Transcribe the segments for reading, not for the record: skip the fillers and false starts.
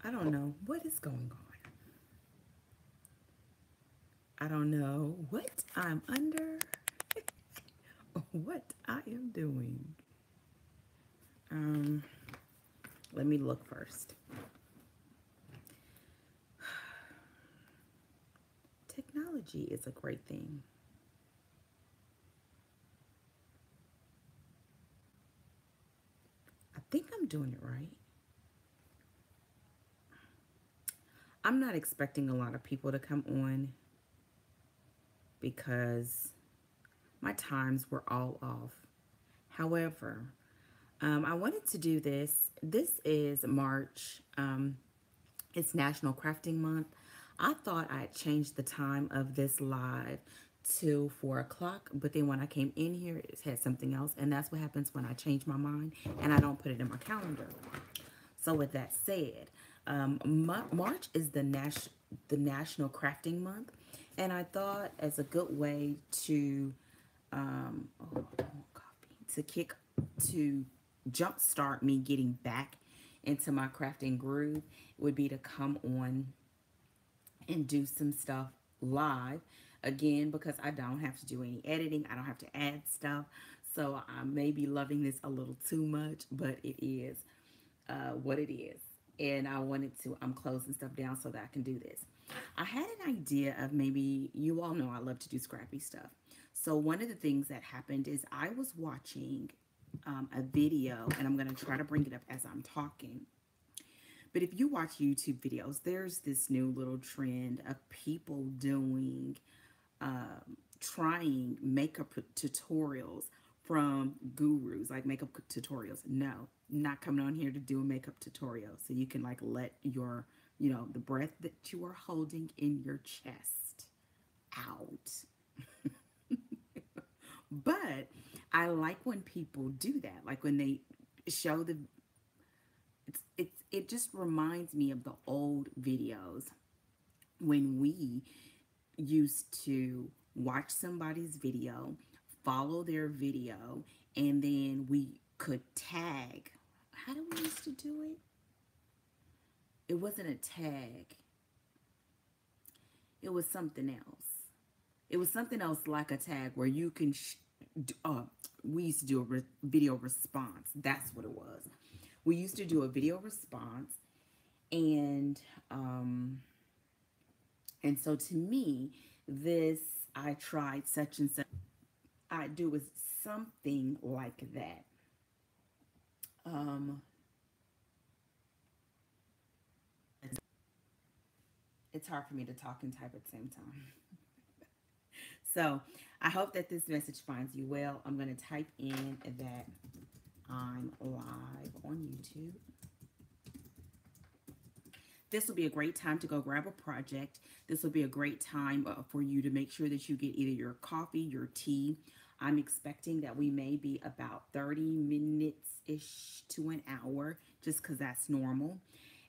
I don't know what is going on. I don't know what I'm under, what I am doing. Um, Let me look first. Technology is a great thing. I think I'm doing it right. I'm not expecting a lot of people to come on because my times were all off. However, I wanted to do this. This is March. It's National Crafting Month. I thought I'd changed the time of this live to 4 o'clock, but then when I came in here, it had something else, and that's what happens when I change my mind and I don't put it in my calendar. So with that said, March is the National Crafting Month, and I thought as a good way to oh, I want coffee to kick to jumpstart me getting back into my crafting groove would be to come on and do some stuff live again because I don't have to do any editing. I don't have to add stuff. So I may be loving this a little too much, but it is what it is. And I wanted to, I'm closing stuff down so that I can do this. I had an idea of maybe, you all know I love to do scrappy stuff. So one of the things that happened is I was watching a video, and I'm going to try to bring it up as I'm talking. But if you watch YouTube videos, there's this new little trend of people doing, trying makeup tutorials from gurus, like makeup tutorials. No, not coming on here to do a makeup tutorial. So you can like let your, the breath that you are holding in your chest out. But I like when people do that, like when they show the it just reminds me of the old videos when we used to watch somebody's video, follow their video, and then we could tag. How do we used to do it? It wasn't a tag. It was something else. It was something else like a tag where you can we used to do a video response. That's what it was. We used to do a video response, and um, and so to me, this I tried such and such. I do is something like that. Um, it's hard for me to talk and type at the same time. So I hope that this message finds you well. I'm going to type in that I'm live on YouTube. This will be a great time to go grab a project. This will be a great time for you to make sure that you get either your coffee, your tea. I'm expecting that we may be about 30 minutes-ish to an hour, just because that's normal.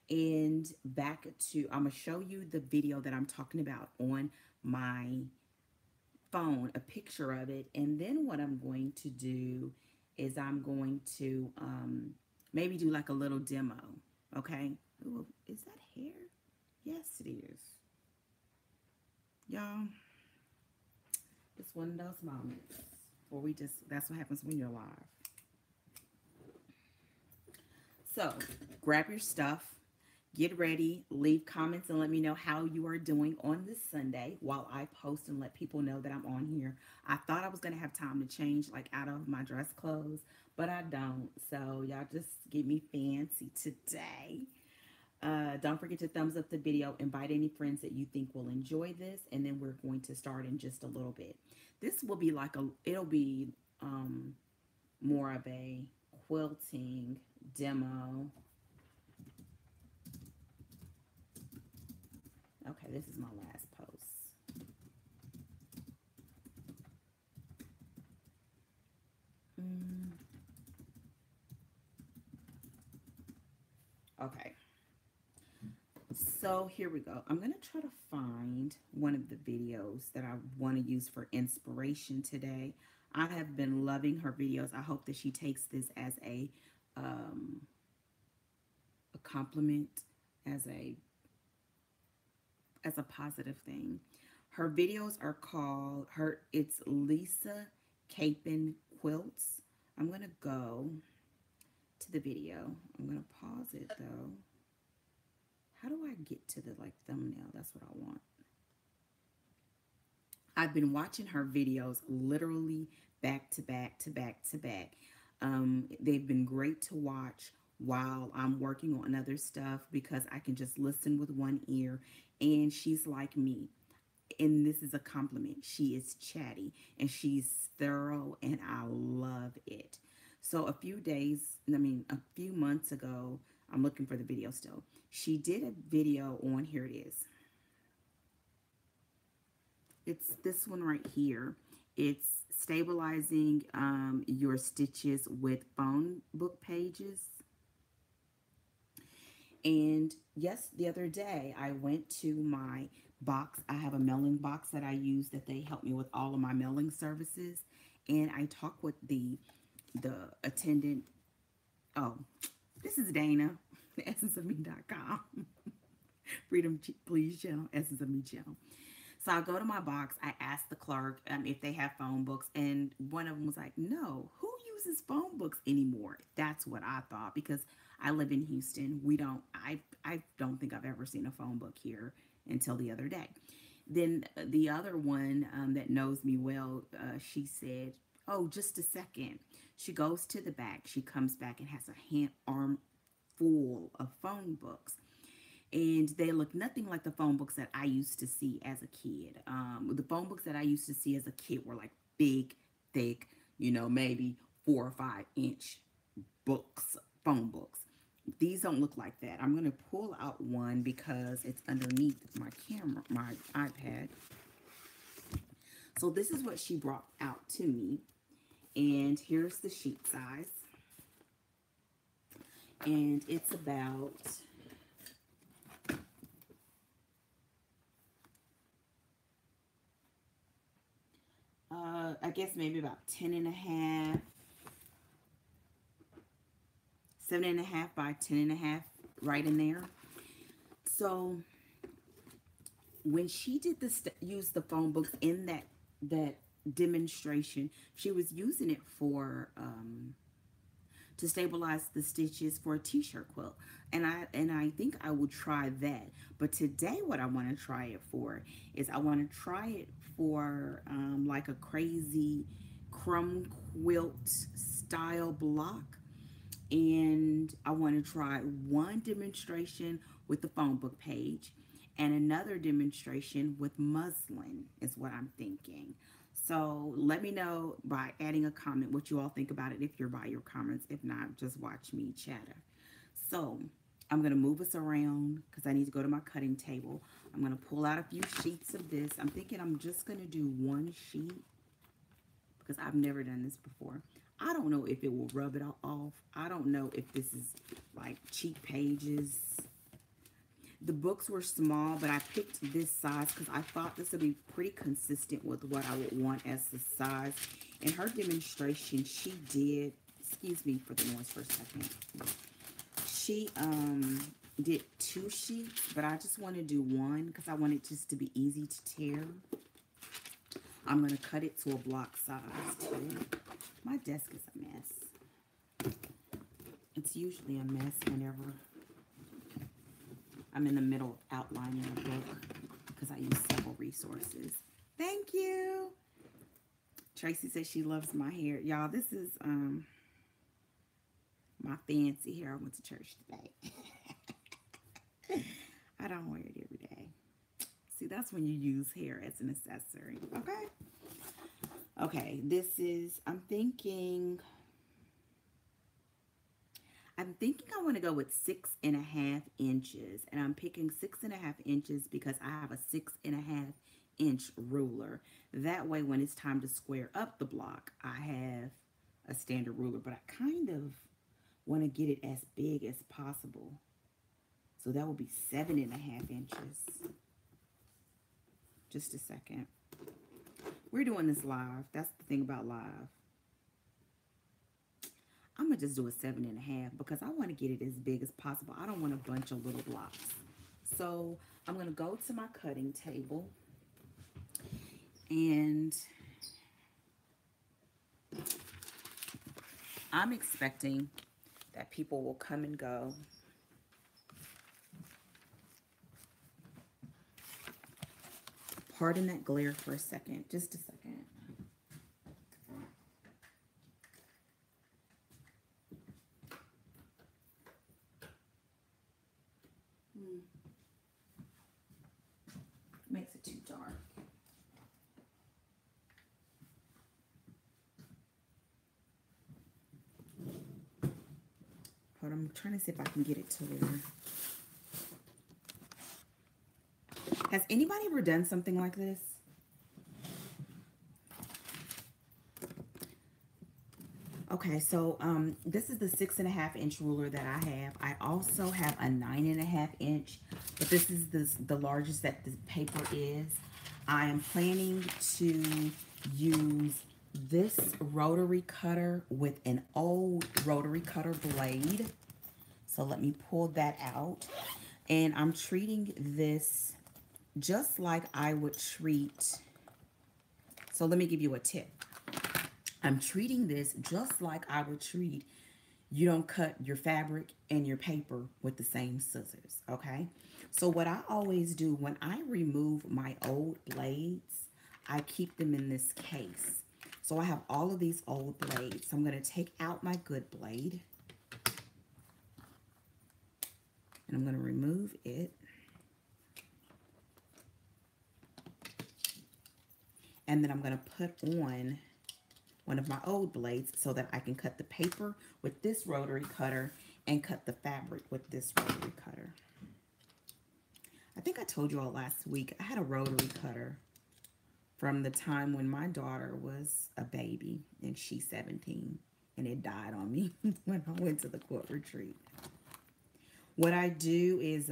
And back to, I'm going to show you the video that I'm talking about on my phone, a picture of it. And then what I'm going to do is I'm going to maybe do like a little demo. Okay. Ooh, is that hair? Yes, it is. Y'all, it's one of those moments where we just, that's what happens when you're live. So grab your stuff, get ready, leave comments, and let me know how you are doing on this Sunday while I post and let people know that I'm on here. I thought I was going to have time to change like out of my dress clothes, but I don't. So y'all just get me fancy today. Don't forget to thumbs up the video, invite any friends that you think will enjoy this, and then we're going to start in just a little bit. This will be like it'll be more of a quilting demo. Okay, this is my last post. Mm, okay, so here we go. I'm going to try to find one of the videos that I want to use for inspiration today. I have been loving her videos. I hope that she takes this as a compliment, as a positive thing. Her videos are called it's Lisa Capin Quilts. I'm gonna go to the video. I'm gonna pause it though. How do I get to the like thumbnail? That's what I want. I've been watching her videos literally back to back to back to back. They've been great to watch while I'm working on other stuff because I can just listen with one ear. And she's like me. And this is a compliment. She is chatty and she's thorough, and I love it. So a few months ago, I'm looking for the video still. She did a video on, here it is. It's this one right here. It's stabilizing your stitches with phone book pages. And yes, the other day I went to my box. I have a mailing box that I use that they help me with all of my mailing services. And I talked with the attendant. Oh, this is Dana, essenceofme.com. Freedom Please channel, Essence of Me channel. So I go to my box. I ask the clerk if they have phone books, and one of them was like, "No, who uses phone books anymore?" That's what I thought because I live in Houston. We don't. I don't think I've ever seen a phone book here until the other day. Then the other one that knows me well, she said, "Oh, just a second." She goes to the back. She comes back and has a arm full of phone books, and they look nothing like the phone books that I used to see as a kid. The phone books that I used to see as a kid were like big, thick, maybe 4 or 5 inch books, phone books. These don't look like that. I'm going to pull out one because it's underneath my camera, my iPad. So this is what she brought out to me. And here's the sheet size. And it's about... I guess maybe about 10.5, 7.5 by 10.5, right in there. So when she did use the phone books in that demonstration, she was using it for to stabilize the stitches for a t-shirt quilt, and I think I will try that. But today what I want to try it for is I want to try it for like a crazy crumb quilt style block, and I want to try one demonstration with the phone book page and another demonstration with muslin is what I'm thinking. So let me know by adding a comment what you all think about it if you're by your comments. If not, just watch me chatter. So I'm going to move us around because I need to go to my cutting table. I'm going to pull out a few sheets of this. I'm thinking I'm just going to do one sheet because I've never done this before. I don't know if it will rub it off. I don't know if this is like cheap pages. The books were small, but I picked this size because I thought this would be pretty consistent with what I would want as the size. In her demonstration, she did, excuse me for the noise for a second. She did 2 sheets, but I just want to do one because I want it just to be easy to tear. I'm going to cut it to a block size too. My desk is a mess. It's usually a mess whenever I'm in the middle of outlining a book because I use several resources. Thank you. Tracy says she loves my hair. Y'all, this is my fancy hair. I went to church today. I don't wear it every day. See, that's when you use hair as an accessory. Okay. Okay, this is, I'm thinking I want to go with 6.5 inches, and I'm picking 6.5 inches because I have a 6.5 inch ruler. That way, when it's time to square up the block, I have a standard ruler, but I kind of want to get it as big as possible. So that would be 7.5 inches. Just a second. We're doing this live. That's the thing about live. I'm gonna just do a 7.5 because I want to get it as big as possible. I don't want a bunch of little blocks. So I'm gonna go to my cutting table, and I'm expecting that people will come and go. Pardon that glare for a second, just a second. Makes it too dark. Hold on, I'm trying to see if I can get it to where. Has anybody ever done something like this? Okay, so this is the 6.5-inch ruler that I have. I also have a 9.5-inch, but this is the largest that the paper is. I am planning to use this rotary cutter with an old rotary cutter blade. So let me pull that out. And I'm treating this just like I would treat. So let me give you a tip. I'm treating this just like I would treat, you don't cut your fabric and your paper with the same scissors, okay? So what I always do when I remove my old blades, I keep them in this case. So I have all of these old blades. So I'm going to take out my good blade, and I'm going to remove it. And then I'm going to put on one of my old blades so that I can cut the paper with this rotary cutter and cut the fabric with this rotary cutter. I think I told you all last week, I had a rotary cutter from the time when my daughter was a baby and she's 17, and it died on me when I went to the quilt retreat. What I do is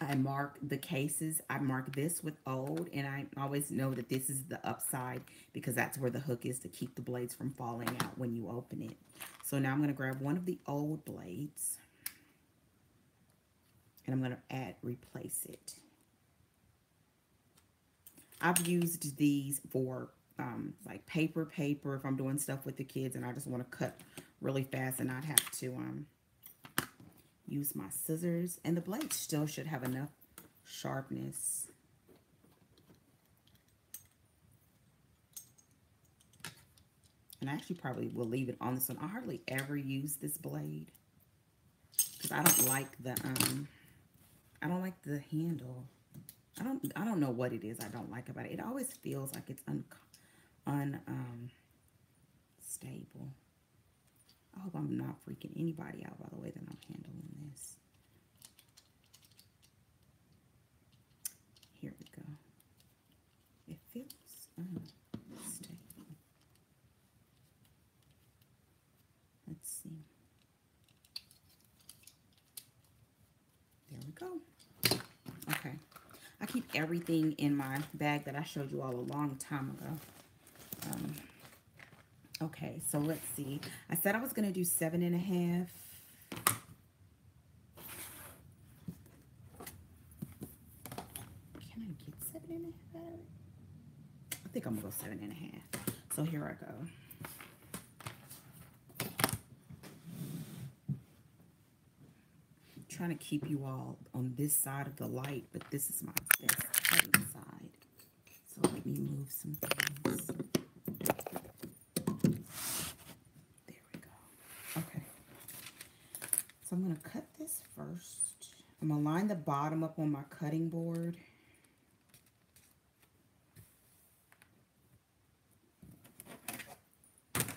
I mark the cases. I mark this with old, and I always know that this is the upside because that's where the hook is to keep the blades from falling out when you open it. So now I'm going to grab one of the old blades, and I'm going to replace it. I've used these for like paper, if I'm doing stuff with the kids and I just want to cut really fast and not have to use my scissors. And the blade still should have enough sharpness. And I actually probably will leave it on this one. I hardly ever use this blade because I don't like the handle. I don't know what it is I don't like about it. It always feels like it's unstable. I hope I'm not freaking anybody out by the way that I'm handling this. Here we go. It feels unstable. Let's see. There we go. Okay. I keep everything in my bag that I showed you all a long time ago. Okay, so let's see. I said I was going to do 7.5. Can I get 7.5 out of it? I think I'm going to go 7.5. So here I go. I'm trying to keep you all on this side of the light, but this is my best cutting side. So let me move some things. So I'm going to cut this first. I'm going to line the bottom up on my cutting board.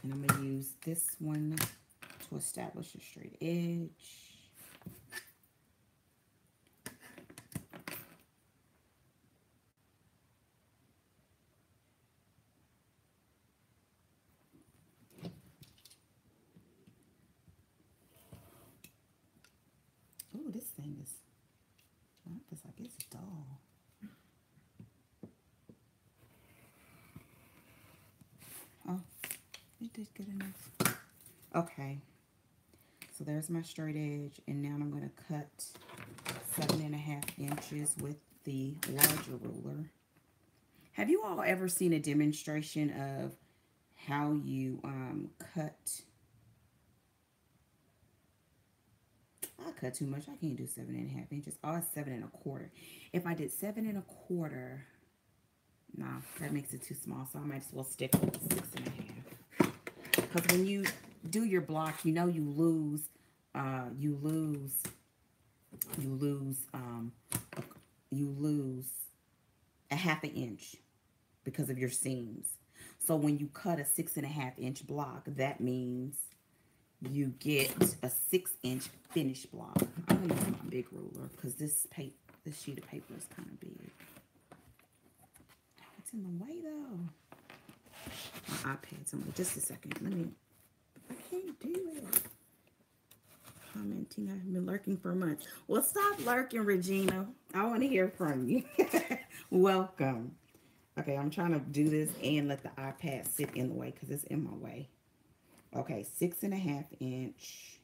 And I'm going to use this one to establish a straight edge. Oh, this thing is, well, it's like it's dull. Oh, it did good enough. Okay, so there's my straight edge, and now I'm going to cut 7.5 inches with the larger ruler. Have you all ever seen a demonstration of how you cut? I cut too much. I can't do 7.5 inches. Oh, it's 7.25. If I did 7.25, nah, that makes it too small. So I might as well stick with 6.5. Because when you do your block, you know you lose, you lose, you lose, you lose a 1/2 inch because of your seams. So when you cut a 6.5 inch block, that means you get a 6 inch finished block. I'm gonna use my big ruler because this sheet of paper is kind of big. It's in the way though. My iPad's on. Just a second. I can't do it. Commenting. I've been lurking for months. Well, stop lurking, Regina. I want to hear from you. Welcome. Okay, I'm trying to do this and let the iPad sit in the way because it's in my way. Okay, 6.5 inch.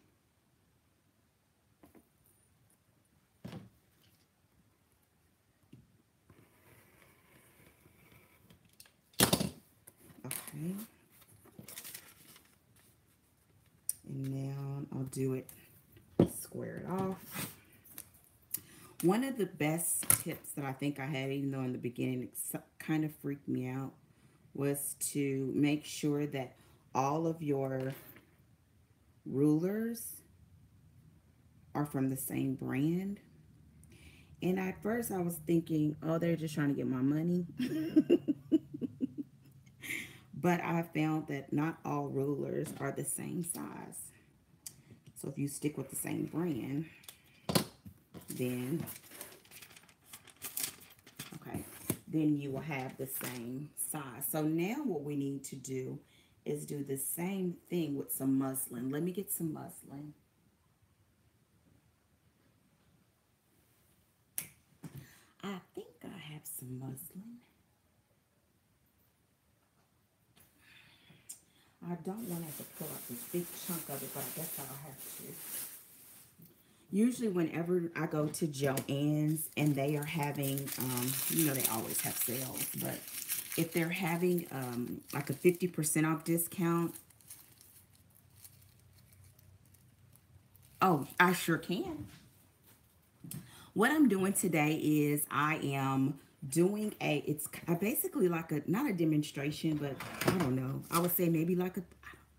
Okay. And now I'll do it, square it off. One of the best tips that I think I had, even though in the beginning it kind of freaked me out, was to make sure that all of your rulers are from the same brand. And at first I was thinking, oh, they're just trying to get my money. But I found that not all rulers are the same size. So if you stick with the same brand, then, okay, then you will have the same size. So now what we need to do is do the same thing with some muslin. Let me get some muslin. I think I have some muslin. I don't want to have to pull up this big chunk of it, but I guess I'll have to. Usually whenever I go to Joann's and they are having, you know, they always have sales, but if they're having like a 50% off discount, oh, I sure can. What I'm doing today is I am doing it's basically like not a demonstration, but I don't know. I would say maybe like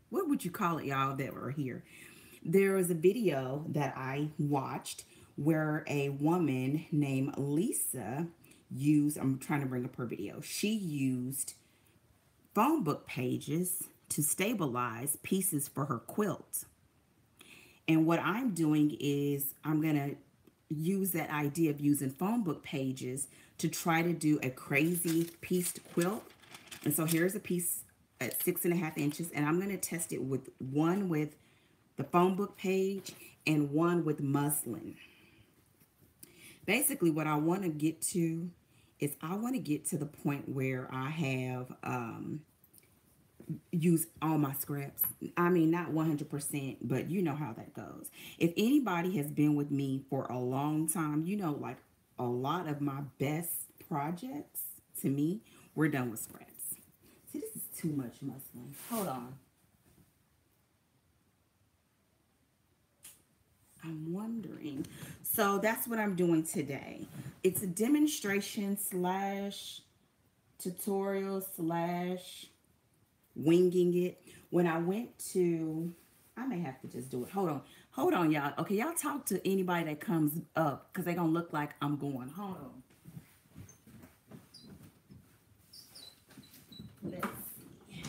what would you call it, y'all that were here? There was a video that I watched where a woman named Lisa I'm trying to bring up her video. She used Phonebook pages to stabilize pieces for her quilt. And what I'm doing is I'm going to use that idea of using Phonebook pages to try to do a crazy pieced quilt. And so here's a piece at 6.5 inches, and I'm going to test it with one with the Phonebook page and one with muslin. Basically what I want to get to is I want to get to the point where I have use all my scraps. I mean, not 100%, but you know how that goes. If anybody has been with me for a long time, you know, like a lot of my best projects to me were done with scraps. See, this is too much muslin. Hold on. I'm wondering. So that's what I'm doing today. It's a demonstration slash tutorial slash winging it. When I went to, I may have to just do it. Hold on, y'all. Okay, y'all talk to anybody that comes up because they're gonna look like I'm going. Hold on. Let's see.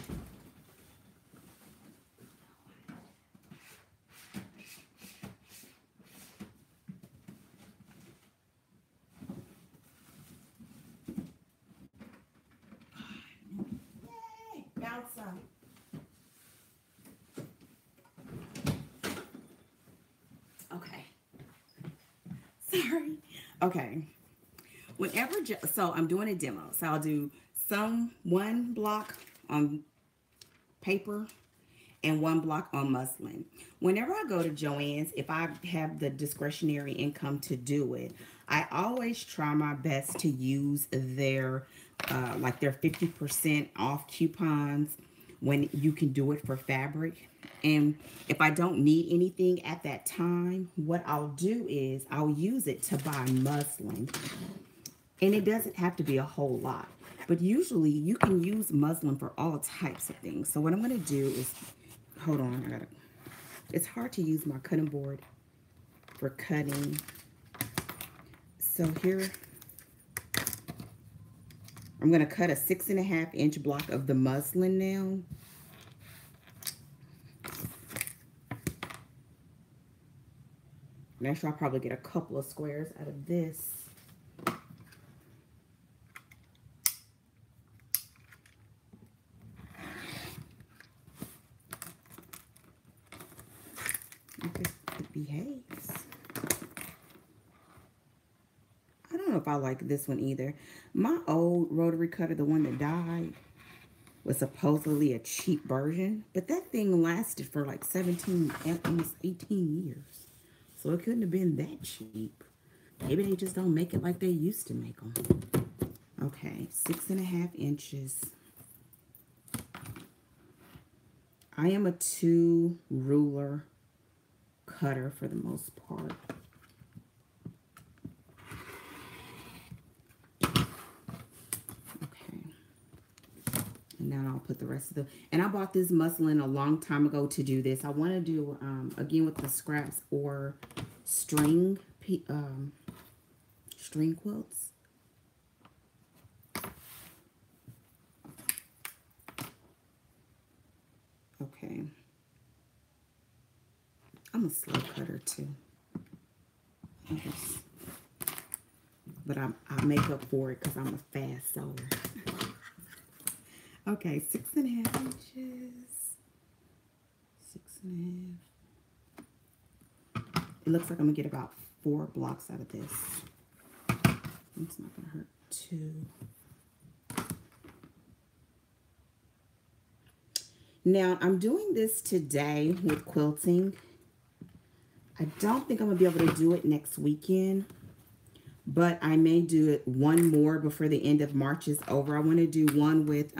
Yay! Found some. Okay. Sorry. Okay. So I'm doing a demo. So I'll do one block on paper, and 1 block on muslin. Whenever I go to Joann's, if I have the discretionary income to do it, I always try my best to use their like their 50% off coupons when you can do it for fabric. And if I don't need anything at that time, what I'll do is I'll use it to buy muslin. And it doesn't have to be a whole lot. But usually you can use muslin for all types of things. So what I'm going to do is, hold on, it's hard to use my cutting board for cutting. So here, I'm going to cut a 6.5-inch block of the muslin now. And actually, I'll probably get a couple of squares out of this. It behaves. I don't know if I like this one either. My old rotary cutter, the one that died, was supposedly a cheap version, but that thing lasted for like 17, almost 18 years. So it couldn't have been that cheap. Maybe they just don't make it like they used to make them. Okay, 6.5 inches. I am a 2 ruler cutter for the most part. And now I'll put the rest of the, and I bought this muslin a long time ago to do this. I want to do, again, with the scraps or string quilts. Okay. I'm a slow cutter too. But I make up for it because I'm a fast sewer. Okay, 6.5 inches. 6.5. It looks like I'm gonna get about 4 blocks out of this. It's not gonna hurt too. Now I'm doing this today with quilting. I don't think I'm gonna be able to do it next weekend, but I may do it one more before the end of March is over. I want to do one with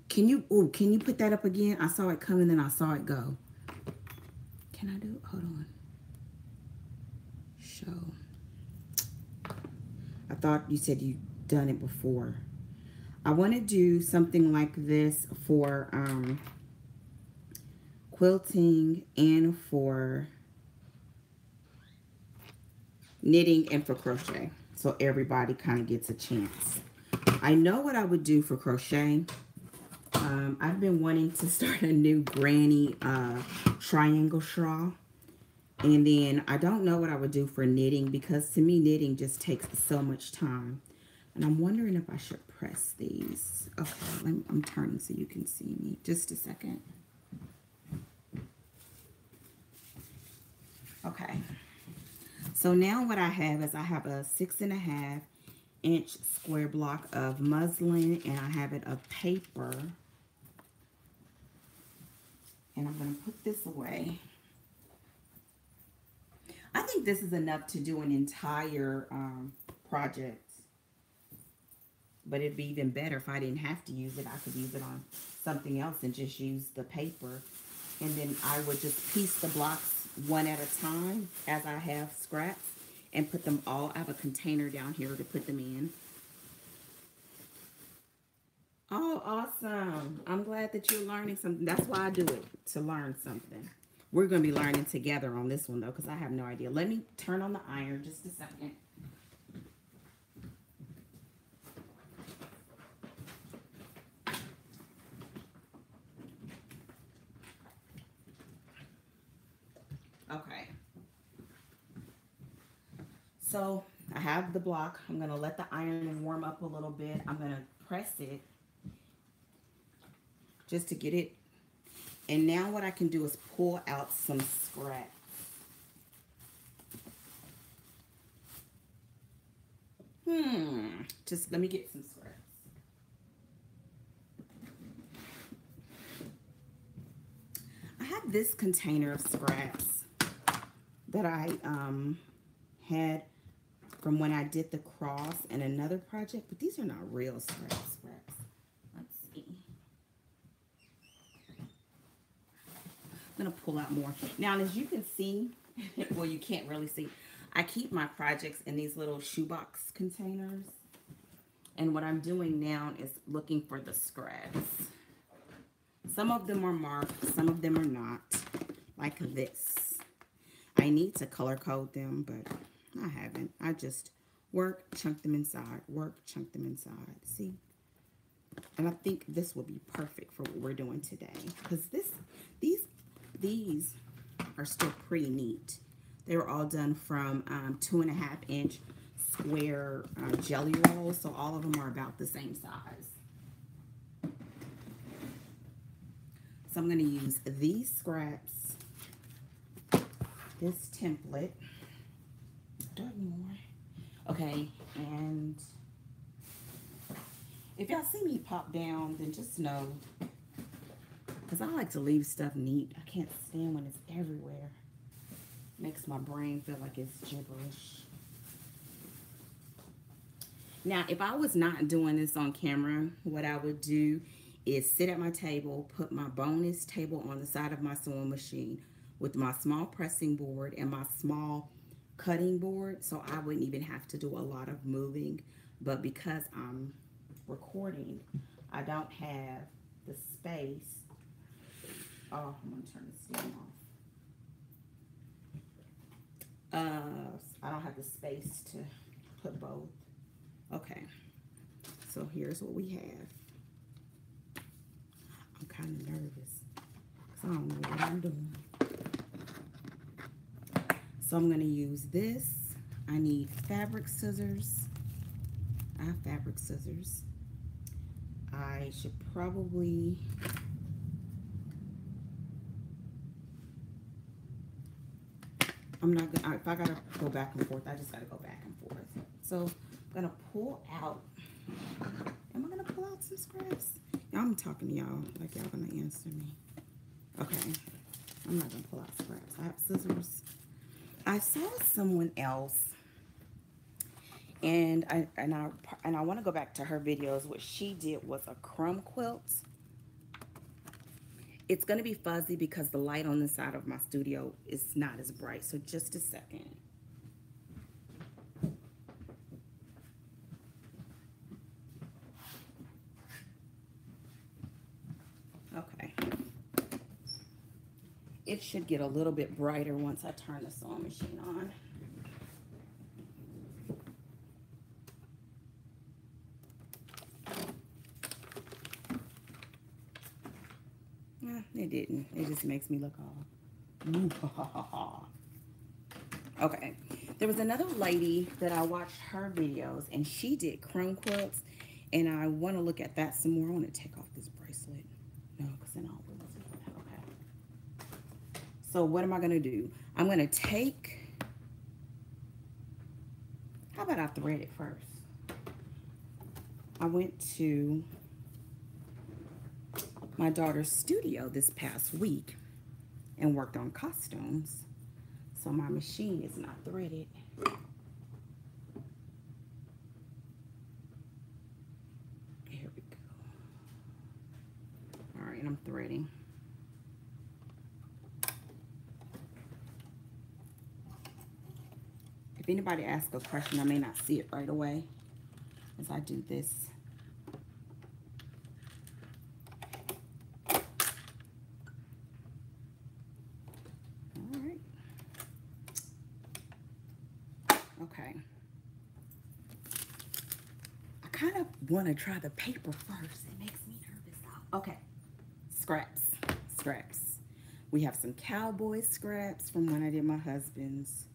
can you put that up again? I saw it come and then I saw it go. Can I do it? Hold on. Show. I thought you said you'd done it before. I want to do something like this for quilting and for knitting and for crochet, so everybody kind of gets a chance. I know what I would do for crochet. I've been wanting to start a new granny triangle shawl, and then I don't know what I would do for knitting, because to me knitting just takes so much time, and I'm wondering if I should press these. Okay, I'm turning so you can see me. Just a second. Okay. So now what I have is I have a 6.5 inch square block of muslin, and I have it of paper. And I'm going to put this away. I think this is enough to do an entire project. But it'd be even better if I didn't have to use it. I could use it on something else and just use the paper. And then I would just piece the blocks one at a time as I have scraps and put them all. I have a container down here to put them in. Oh, awesome. I'm glad that you're learning something. That's why I do it, to learn something. We're going to be learning together on this one, though, because I have no idea. Let me turn on the iron just a second. Okay. So I have the block. I'm going to let the iron warm up a little bit. I'm going to press it just to get it. And now what I can do is pull out some scraps. Just let me get some scraps. have this container of scraps that I had from when I did the cross and another project, but these are not real scraps. Let's see. I'm going to pull out more. Now, as you can see, well, you can't really see, I keep my projects in these little shoebox containers. And what I'm doing now is looking for the scraps. Some of them are marked, some of them are not, like this. I need to color code them, but I haven't. I just work, chunk them inside, work, chunk them inside. See? And I think this will be perfect for what we're doing today, because these are still pretty neat. They were all done from 2.5 inch square jelly rolls, so all of them are about the same size. So I'm going to use these scraps, this template, more. Okay, and if y'all see me pop down, then just know, because I like to leave stuff neat. I can't stand when it's everywhere. Makes my brain feel like it's gibberish. Now, if I was not doing this on camera, what I would do is sit at my table, put my bonus table on the side of my sewing machine with my small pressing board and my small cutting board, so I wouldn't even have to do a lot of moving. But because I'm recording, I don't have the space. Oh, I'm gonna turn the steam off. I don't have the space to put both. Okay, so here's what we have. I'm kind of nervous because I don't know what I'm doing. So I'm going to use this. I need fabric scissors. I have fabric scissors. I should probably... I'm not going to... If I got to go back and forth, I just got to go back and forth. So I'm going to pull out... Am I going to pull out some scraps? I'm talking to y'all like y'all going to answer me. Okay. I'm not going to pull out scraps. I have scissors. I saw someone else, and I want to go back to her videos. What she did was a crumb quilt. It's going to be fuzzy because the light on the side of my studio is not as bright. So just a second. Okay. It should get a little bit brighter once I turn the sewing machine on. It didn't. It just makes me look all... Okay. There was another lady that I watched her videos, and she did crumb quilts, and I want to look at that some more. I want to take off this bracelet. No, because then I'll lose it. Okay. So what am I going to do? I'm going to take... How about I thread it first? I went to my daughter's studio this past week and worked on costumes. So my machine is not threaded. Here we go. All right, I'm threading. If anybody asks a question, I may not see it right away as I do this. Okay. I kind of want to try the paper first. It makes me nervous. Okay. Scraps. Scraps. We have some cowboy scraps from when I did my husband's.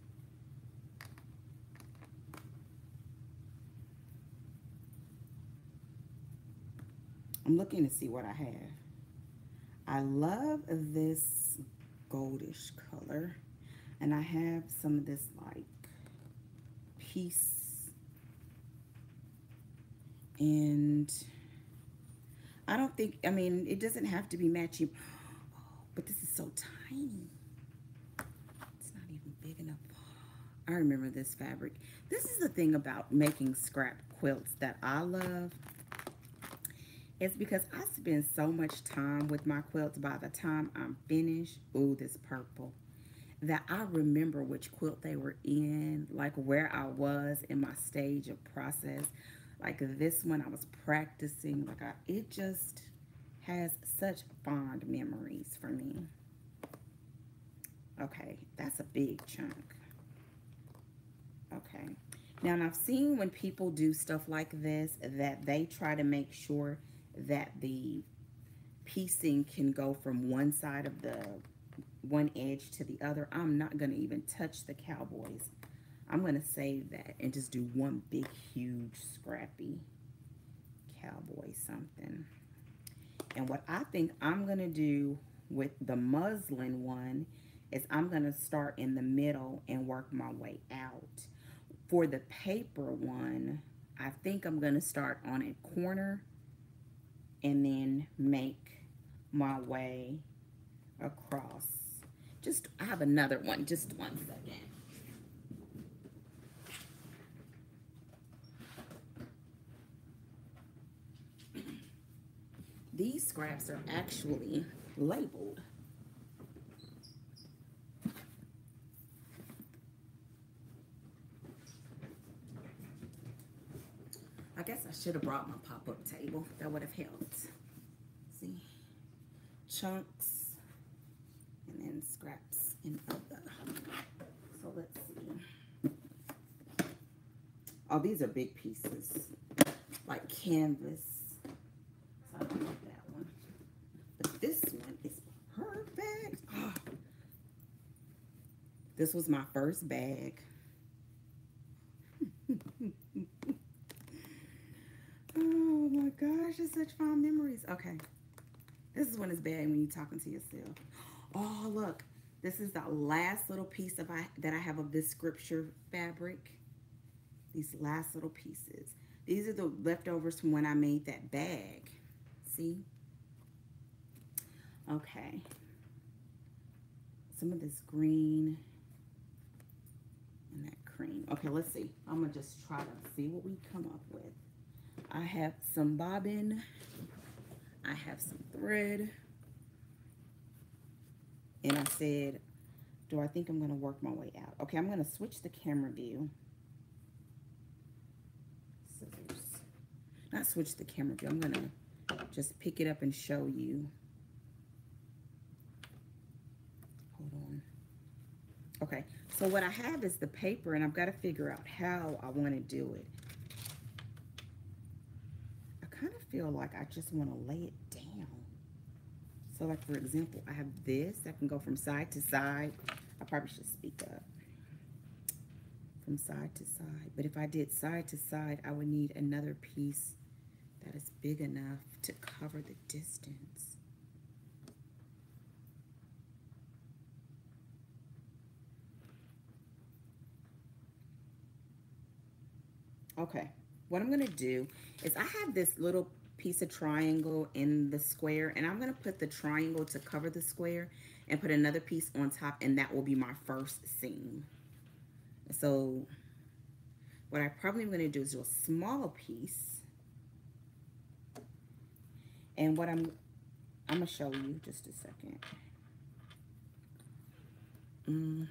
I'm looking to see what I have. I love this goldish color. And I have some of this like piece, and I don't think, I mean, it doesn't have to be matching. Oh, But this is so tiny. It's not even big enough. I remember this fabric. This is the thing about making scrap quilts that I love. It's because I spend so much time with my quilts. By the time I'm finished, ooh, this purple, that I remember which quilt they were in, like where I was in my stage of process. Like this one, I was practicing. Like it just has such fond memories for me. Okay, that's a big chunk. Okay. Now, and I've seen when people do stuff like this that they try to make sure that the piecing can go from one side of the one edge to the other. I'm not going to even touch the cowboys. I'm going to save that and just do one big, huge, scrappy cowboy something. And what I think I'm going to do with the muslin one is I'm going to start in the middle and work my way out. For the paper one, I think I'm going to start on a corner and then make my way across. Just, I have another one. Just one second. These scraps are actually labeled. I guess I should have brought my pop-up table. That would have helped. See? Chunks and then scraps in other. So let's see. Oh, these are big pieces. Like canvas. So I don't want that one. But this one is perfect. Oh. This was my first bag. Oh my gosh, it's such fond memories. Okay. This is when it's bad when you're talking to yourself. Oh, look. This is the last little piece that I have of this scripture fabric. These last little pieces. These are the leftovers from when I made that bag. See? Okay. Some of this green and that cream. Okay, let's see. I'm going to just try to see what we come up with. I have some bobbin. I have some thread. And I said, do I think I'm going to work my way out? Okay, I'm going to switch the camera view. Scissors. Not switch the camera view. I'm going to just pick it up and show you. Hold on. Okay, so what I have is the paper, and I've got to figure out how I want to do it. I kind of feel like I just want to lay it down. So like, for example, I have this that can go from side to side. I probably should speak up. From side to side. But if I did side to side, I would need another piece that is big enough to cover the distance. Okay, what I'm going to do is I have this little piece of triangle in the square, and I'm going to put the triangle to cover the square and put another piece on top, and that will be my first seam. So what I probably am going to do is do a small piece, and what I'm going to show you just a second. I'm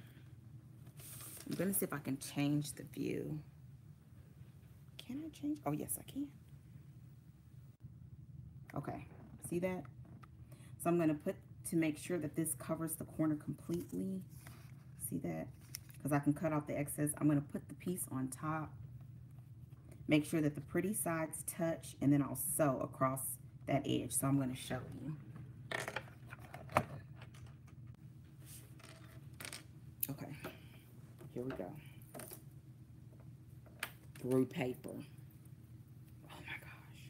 going to see if I can change the view. Can I change? Oh, yes, I can. Okay, see that? So I'm going to put, to make sure that this covers the corner completely. See that? Because I can cut off the excess. I'm going to put the piece on top. Make sure that the pretty sides touch, and then I'll sew across that edge. So I'm going to show you. Okay, here we go. Through paper. Oh my gosh.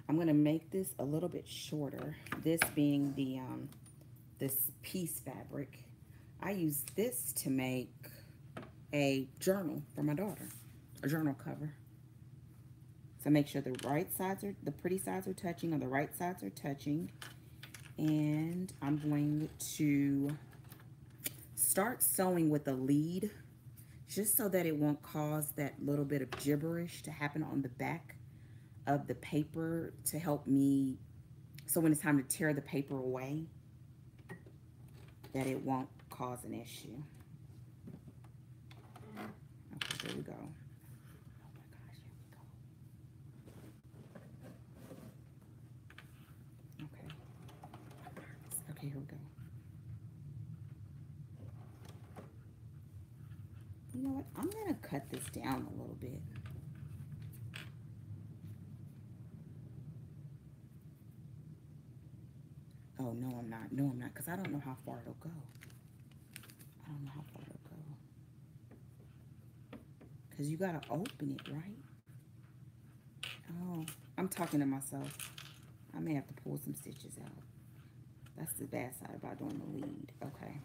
I'm going to make this a little bit shorter. This being the this piece fabric. I use this to make a journal for my daughter, a journal cover. So make sure the right sides are, the pretty sides are touching, or the right sides are touching. And I'm going to start sewing with a lead just so that it won't cause that little bit of gibberish to happen on the back of the paper, to help me, so when it's time to tear the paper away, that it won't cause an issue. Okay, there we go. Oh my gosh, here we go. Okay. Okay, here we go. You know what? I'm gonna cut this down a little bit. Oh, no, I'm not. No, I'm not, because I don't know how far it'll go. I don't know how far it'll go. Because you gotta open it, right? Oh, I'm talking to myself. I may have to pull some stitches out. That's the bad side about doing the lead. Okay.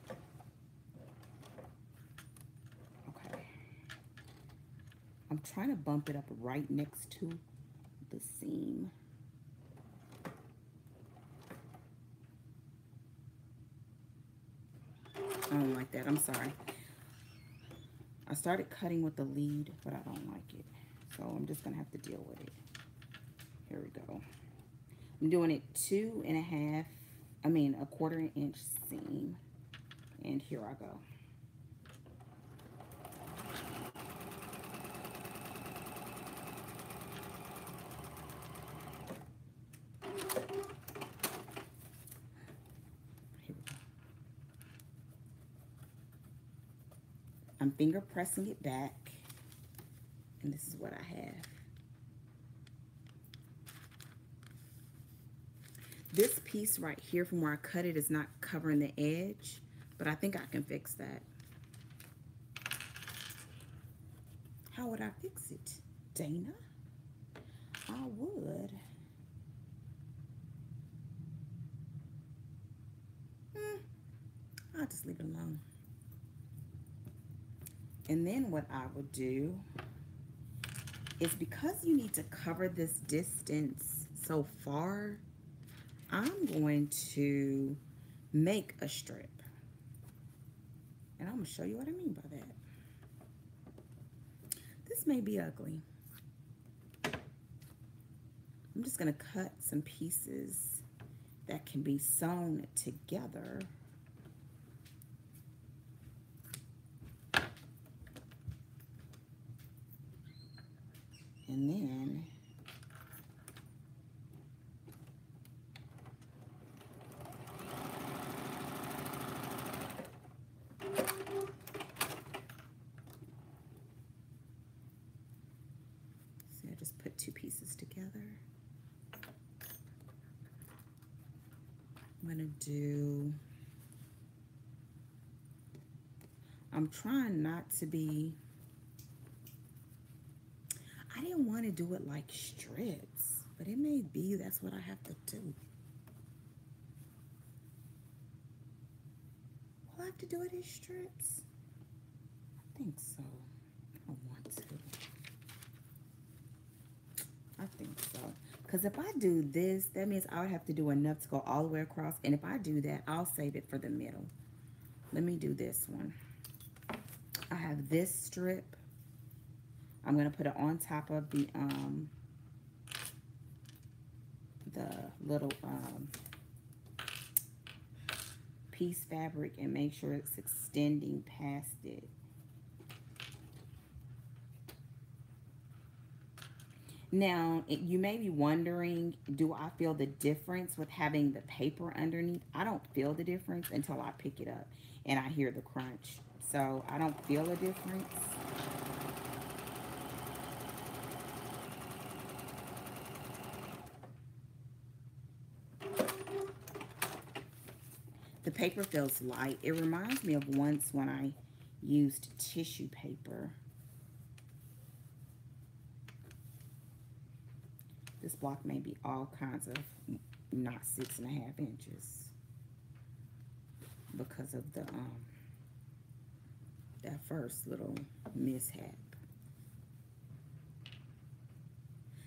Okay. I'm trying to bump it up right next to the seam. I don't like that. I'm sorry. I started cutting with the lead, but I don't like it. So I'm just going to have to deal with it. Here we go. I'm doing it 2.5, a 1/4 inch seam. And here I go. Here we go. I'm finger pressing it back. And this is what I have. This piece right here from where I cut it is not covering the edge, but I think I can fix that. How would I fix it, Dana? I would. I'll just leave it alone. And then what I would do is, because you need to cover this distance so far, I'm going to make a strip. And I'm going to show you what I mean by that. This may be ugly. I'm just going to cut some pieces that can be sewn together. And then see, I just put 2 pieces together. I'm trying not to be, I didn't want to do it like strips, but it may be that's what I have to do. Will I have to do it as strips? I think so. I don't want to. I think so. Because if I do this, that means I would have to do enough to go all the way across. And if I do that, I'll save it for the middle. Let me do this one. I have this strip. I'm going to put it on top of the little piece fabric, and make sure it's extending past it. Now, you may be wondering, do I feel the difference with having the paper underneath? I don't feel the difference until I pick it up and I hear the crunch. So I don't feel a difference. The paper feels light. It reminds me of once when I used tissue paper. This block may be all kinds of not 6.5 inches because of the that first little mishap.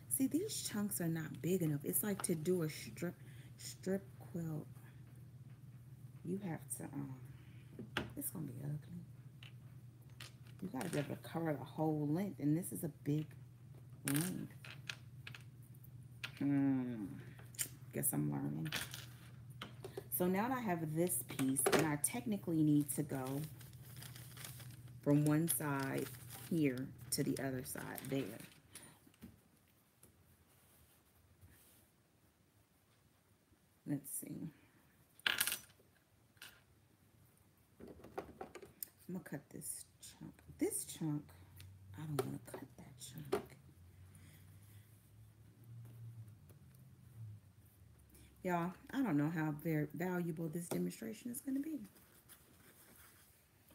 See, these chunks are not big enough. It's like to do a strip quilt. you have to, it's gonna be ugly. You gotta be able to cover the whole length, and this is a big length. Guess I'm learning. So now I have this piece, and I technically need to go from one side here to the other side there. Let's see. I'm gonna cut this chunk. This chunk, I don't want to cut that chunk. Y'all, I don't know how very valuable this demonstration is going to be.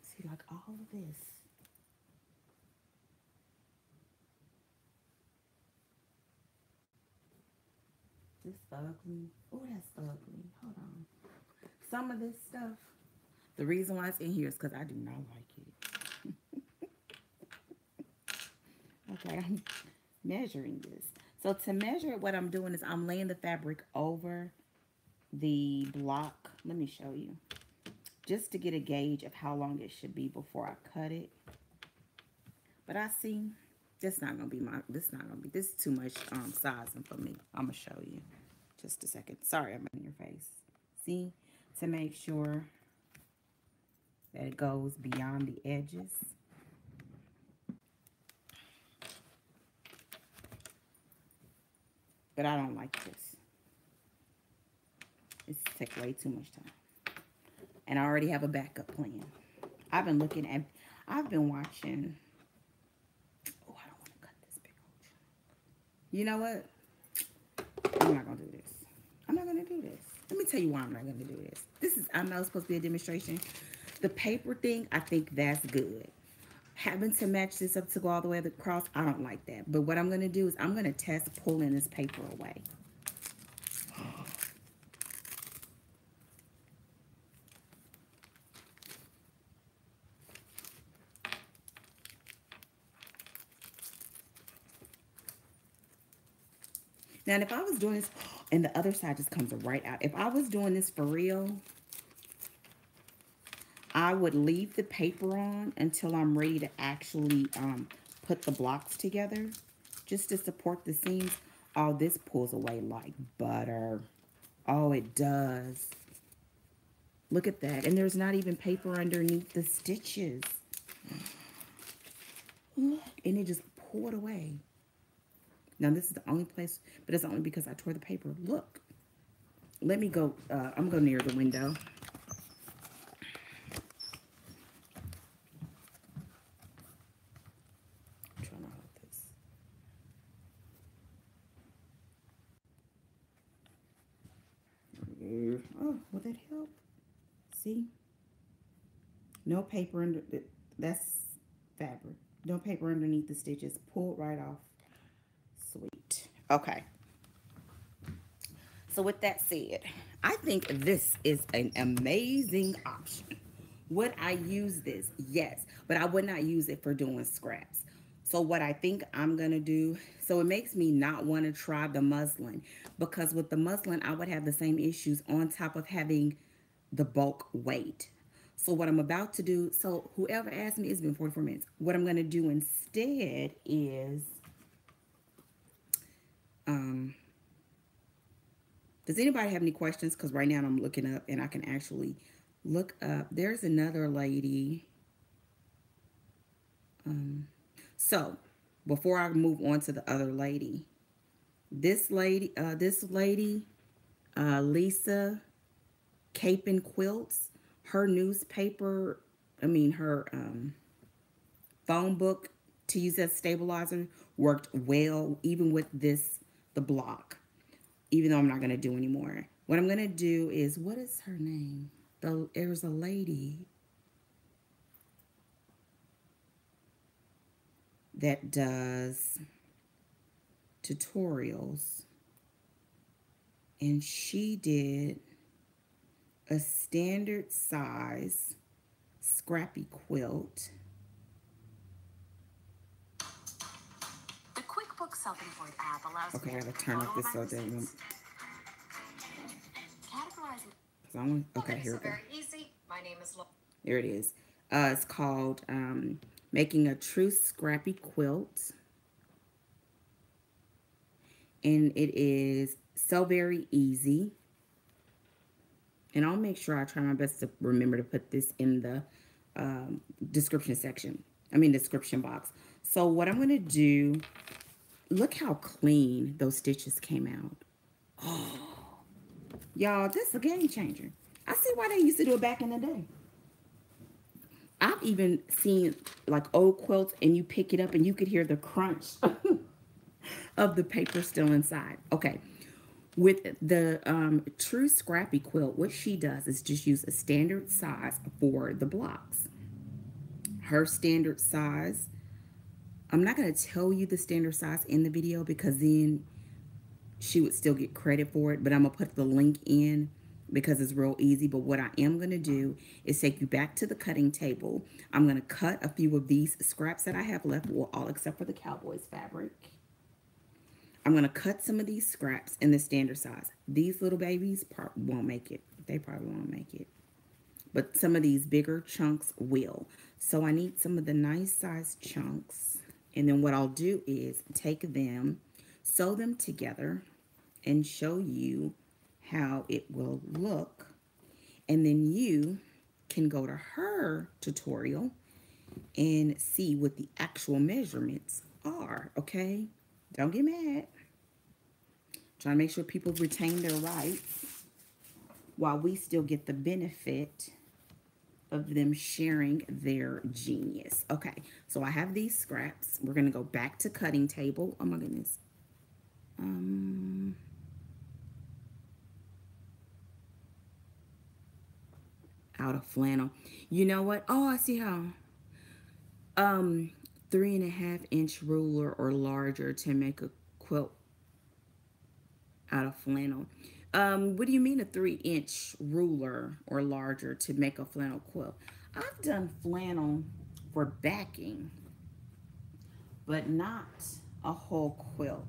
See, like all of this. This ugly. Oh, that's ugly. Hold on. Some of this stuff, the reason why it's in here is because I do not like it. Okay, I'm measuring this. So to measure it, what I'm doing is I'm laying the fabric over the block. Let me show you. Just to get a gauge of how long it should be before I cut it. But I see this not gonna be this is too much sizing for me. I'm gonna show you. Just a second. Sorry, I'm in your face. See, to make sure that it goes beyond the edges. But I don't like this. It's take way too much time. And I already have a backup plan. I've been watching. Oh, I don't want to cut this big old chunk. You know what? I'm not going to do this. I'm not going to do this. Let me tell you why I'm not going to do this. I know it's supposed to be a demonstration. The paper thing, I think that's good. Having to match this up to go all the way across, I don't like that. But what I'm going to do is I'm going to test pulling this paper away. Now, if I was doing this, and the other side just comes right out. If I was doing this for real, I would leave the paper on until I'm ready to actually put the blocks together, just to support the seams. Oh, this pulls away like butter. Oh, it does. Look at that. And there's not even paper underneath the stitches. Look, and it just pulled away. Now, this is the only place, but it's only because I tore the paper. Look. Let me go, I'm going near the window. I'm trying to hold this. Oh, will that help? See? No paper under, that's fabric. No paper underneath the stitches. Pull it right off. Sweet. Okay. So with that said, I think this is an amazing option. Would I use this? Yes, but I would not use it for doing scraps. So what I think I'm going to do, so it makes me not want to try the muslin, because with the muslin, I would have the same issues on top of having the bulk weight. So what I'm about to do, so whoever asked me, it's been 44 minutes. What I'm going to do instead is, does anybody have any questions? Because right now I'm looking up and I can actually look up. There's another lady. So before I move on to the other lady, this lady, Lisa Cape and Quilts, her newspaper, her phone book to use as stabilizer worked well, even with the block, even though I'm not going to do anymore. What I'm going to do is, what is her name? There's a lady that does tutorials, and she did a standard size Scrappy quilt. The QuickBooks Self-Employed app allows okay, I gotta turn up this so that categorizing. okay, here we go. There it is. It's called Making a True Scrappy Quilt. And it is so very easy. And I'll make sure I try my best to remember to put this in the description section. Description box. So what I'm going to do, look how clean those stitches came out. Oh, y'all, this is a game changer. I see why they used to do it back in the day. I've even seen like old quilts and you pick it up and you could hear the crunch of the paper still inside. Okay. With the True Scrappy Quilt, what she does is just use a standard size for the blocks. Her standard size, I'm not going to tell you the standard size in the video because then she would still get credit for it, but I'm going to put the link in because it's real easy. But what I am going to do is take you back to the cutting table. I'm going to cut a few of these scraps that I have left, well, all except for the Cowboys fabric. I'm going to cut some of these scraps in the standard size. These little babies won't make it. They probably won't make it. But some of these bigger chunks will. So I need some of the nice size chunks. And then what I'll do is take them, sew them together, and show you how it will look. And then you can go to her tutorial and see what the actual measurements are, okay? Don't get mad. Trying to make sure people retain their rights while we still get the benefit of them sharing their genius. Okay, so I have these scraps. We're going to go back to cutting table. Oh my goodness. Out of flannel. You know what? Oh, I see how. 3.5-inch ruler or larger to make a quilt out of flannel. What do you mean a 3-inch ruler or larger to make a flannel quilt? I've done flannel for backing, but not a whole quilt.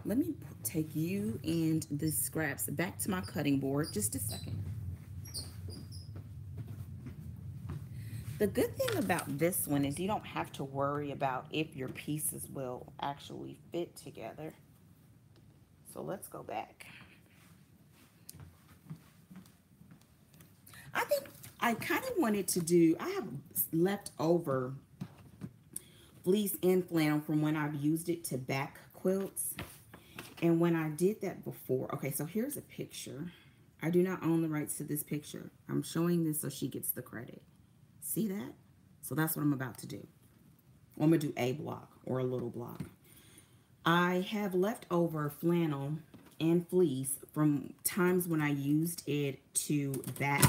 Let me take you and the scraps back to my cutting board just a second. The good thing about this one is you don't have to worry about if your pieces will actually fit together. So let's go back. I think I kind of wanted to do, I have leftover fleece and flannel from when I've used it to back quilts. And when I did that before, okay, so here's a picture. I do not own the rights to this picture. I'm showing this so she gets the credit. See that? So that's what I'm about to do. I'm going to do a block or a little block. I have leftover flannel and fleece from times when I used it to back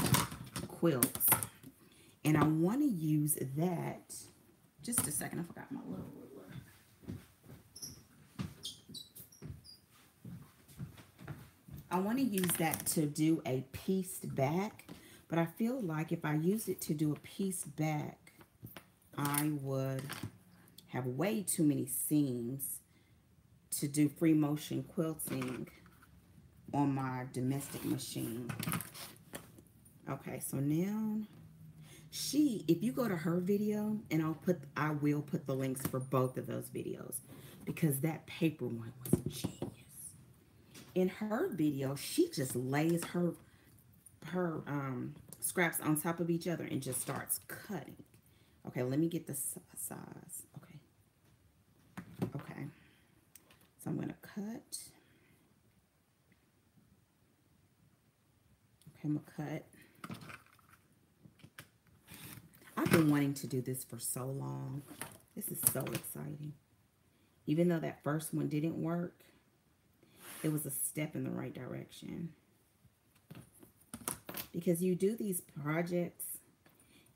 quilts. And I want to use that. Just a second, I forgot my little ruler. I want to use that to do a pieced back, but I feel like if I use it to do a pieced back, I would have way too many seams to do free motion quilting on my domestic machine. Okay, so now if you go to her video, and I will put the links for both of those videos because that paper one was genius. In her video, she just lays her scraps on top of each other and just starts cutting. Okay, let me get the size. Okay. So I'm going to cut. Okay, I'm going to cut. I've been wanting to do this for so long. This is so exciting. Even though that first one didn't work, it was a step in the right direction. Because you do these projects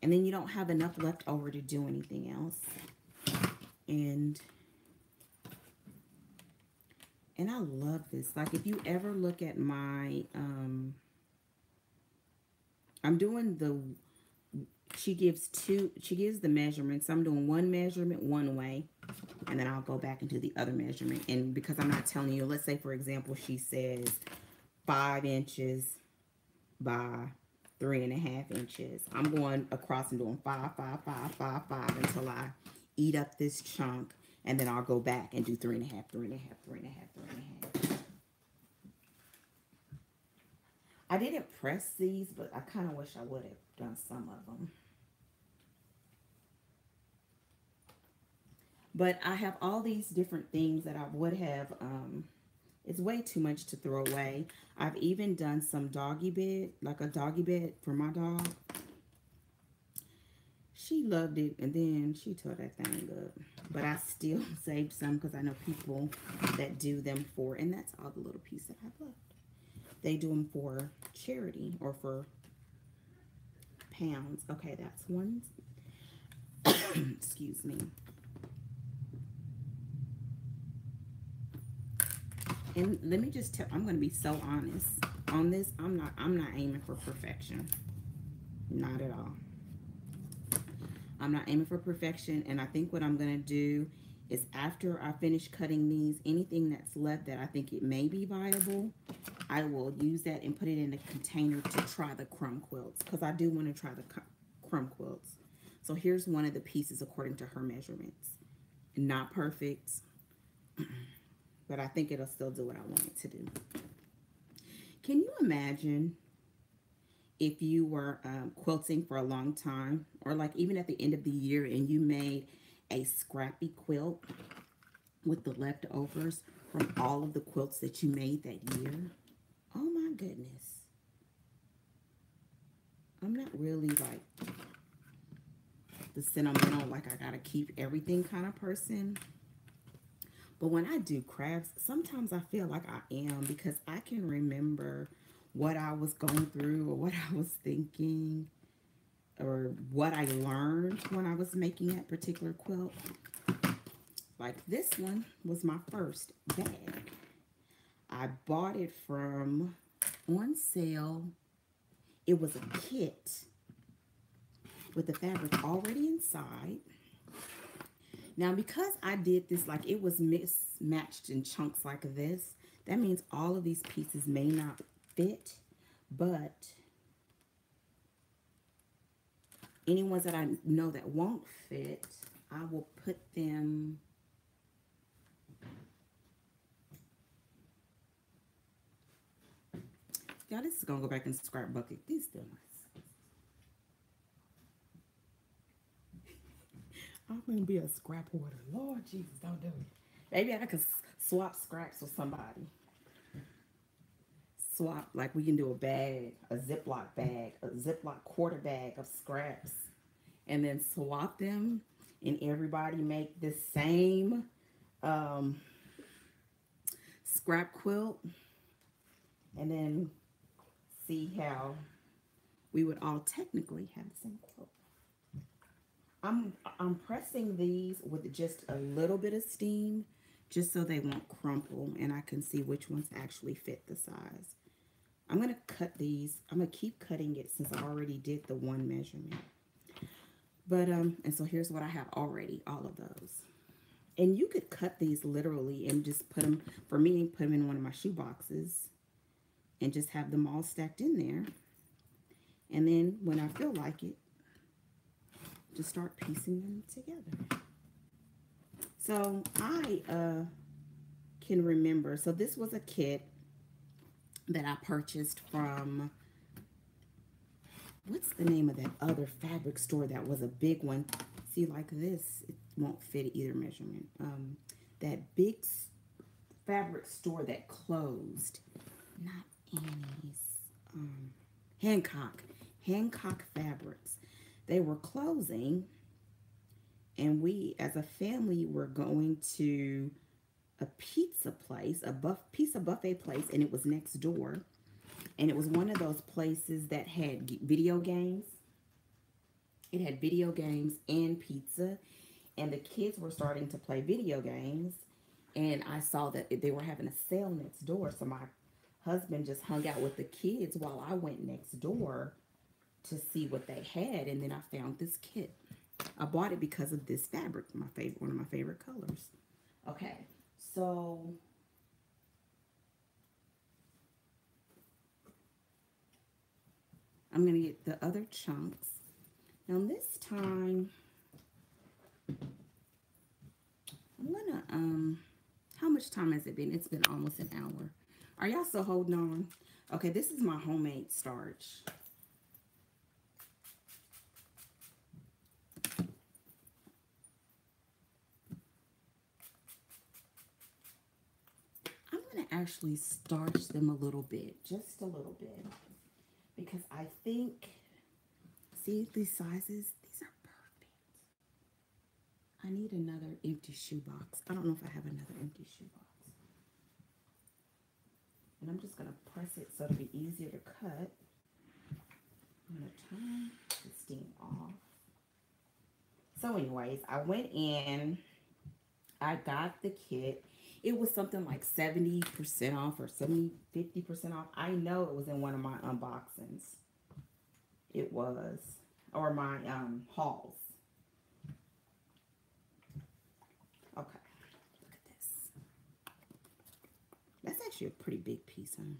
and then you don't have enough left over to do anything else. And I love this. Like if you ever look at my, I'm doing she gives the measurements. I'm doing one measurement one way, and then I'll go back and do the other measurement. And because I'm not telling you, let's say for example, she says 5 inches by 3.5 inches. I'm going across and doing 5, 5, 5, 5, 5 until I eat up this chunk, and then I'll go back and do 3.5, 3.5, 3.5, 3.5. I didn't press these, but I kind of wish I would have done some of them. But I have all these different things that I would have. It's way too much to throw away. I've even done some doggy bed, like a doggy bed for my dog. She loved it, and then she tore that thing up. But I still saved some because I know people that do them for, and that's all the little piece that I've left. They do them for charity or for pounds. Okay, that's one. Excuse me. And let me just tell, I'm going to be so honest on this. I'm not aiming for perfection. Not at all. I'm not aiming for perfection, and I think what I'm going to do is after I finish cutting these, anything that's left that I think it may be viable, I will use that and put it in a container to try the crumb quilts, because I do want to try the crumb quilts. So here's one of the pieces according to her measurements. Not perfect, but I think it'll still do what I want it to do. Can you imagine if you were quilting for a long time, or like even at the end of the year, and you made a scrappy quilt with the leftovers from all of the quilts that you made that year? Oh my goodness. I'm not really like the sentimental, like I gotta keep everything kind of person. But when I do crafts, sometimes I feel like I am, because I can remember what I was going through or what I was thinking or what I learned when I was making that particular quilt. Like this one was my first bag. I bought it from on sale. It was a kit with the fabric already inside. Now, because I did this, like it was mismatched in chunks like this, that means all of these pieces may not fit, but any ones that I know that won't fit, I will put them Now this is gonna go back in the scrap bucket. These still nice. I'm gonna be a scrap hoarder. Lord Jesus, don't do it. Maybe I could swap scraps with somebody. Swap, like we can do a bag, a Ziploc bag, a Ziploc quarter bag of scraps, and then swap them, and everybody make the same scrap quilt, and then see how we would all technically have the same quilt. I'm pressing these with just a little bit of steam, just so they won't crumple, and I can see which ones actually fit the size. I'm gonna cut these. I'm gonna keep cutting it since I already did the one measurement. But and so here's what I have already, all of those. And you could cut these literally and just put them, for me, put them in one of my shoe boxes and just have them all stacked in there. And then when I feel like it, just start piecing them together. So I can remember, so this was a kit that I purchased from, what's the name of that other fabric store that was a big one? See, like this, it won't fit either measurement. That big fabric store that closed, not Annie's, Hancock Fabrics. They were closing, and we as a family were going to a pizza place, a pizza buffet place, and it was next door. And it was one of those places that had video games. It had video games and pizza, and the kids were starting to play video games, and I saw that they were having a sale next door, so my husband just hung out with the kids while I went next door to see what they had, and then I found this kit. I bought it because of this fabric, one of my favorite colors. Okay, so I'm going to get the other chunks. Now this time, I'm going to, how much time has it been? It's been almost an hour. Are y'all still holding on? Okay, this is my homemade starch. I'm going to actually starch them a little bit, just a little bit, because I think, see these sizes? These are perfect. I need another empty shoebox. I don't know if I have another empty shoebox. And I'm just going to press it so it'll be easier to cut. I'm going to turn the steam off. So anyways, I went in, I got the kit. It was something like 70% off or 50% off. I know it was in one of my unboxings. It was, or my hauls. Okay, look at this. That's actually a pretty big piece, huh?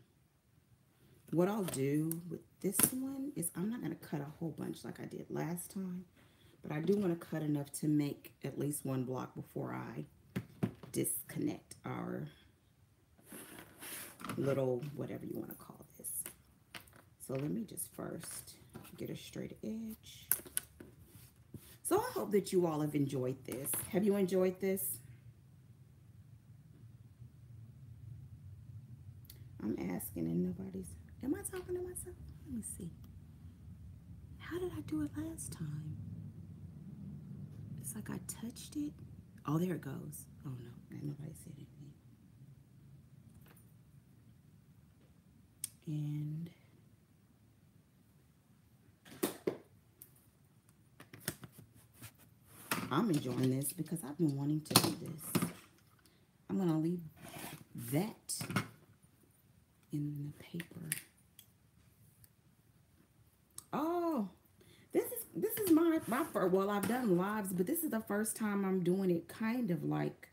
What I'll do with this one is I'm not going to cut a whole bunch like I did last time, but I do want to cut enough to make at least one block before I disconnect our little, whatever you want to call this. So let me just first get a straight edge. So I hope that you all have enjoyed this. Have you enjoyed this? I'm asking and nobody's, am I talking to myself? Let me see. How did I do it last time? It's like I touched it. Oh, there it goes. Oh no, nobody said anything. And I'm enjoying this because I've been wanting to do this. I'm gonna leave that in the paper. Oh, this is my first, well, I've done lives, but this is the first time I'm doing it kind of like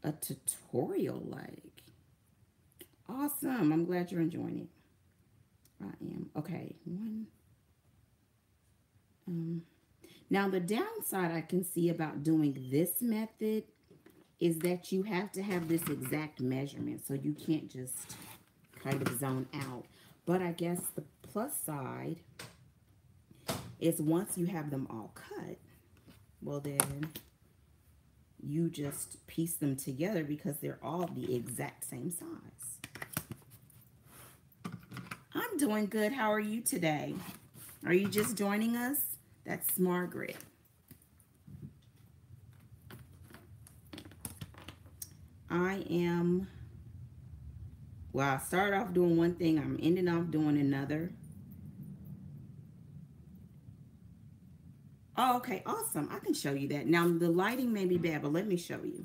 a tutorial, like. Awesome. I'm glad you're enjoying it. I am. Okay, one. Now the downside I can see about doing this method is that you have to have this exact measurement, so you can't just kind of zone out. But I guess the plus side is once you have them all cut, well then you just piece them together because they're all the exact same size. I'm doing good. How are you today? Are you just joining us? That's Margaret. I am, well, I started off doing one thing. I'm ending off doing another. Oh, okay, awesome. I can show you that. Now, the lighting may be bad, but let me show you.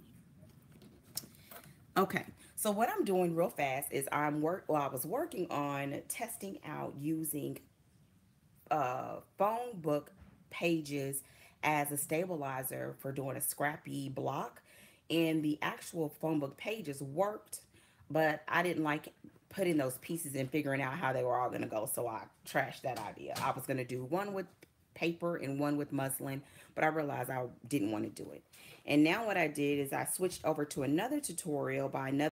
Okay, so what I'm doing real fast is I was working on testing out using Phonebook pages as a stabilizer for doing a Scrappy block. And the actual Phonebook pages worked, but I didn't like putting those pieces and figuring out how they were all going to go, so I trashed that idea. I was going to do one with paper and one with muslin, but I realized I didn't want to do it. And now what I did is I switched over to another tutorial by another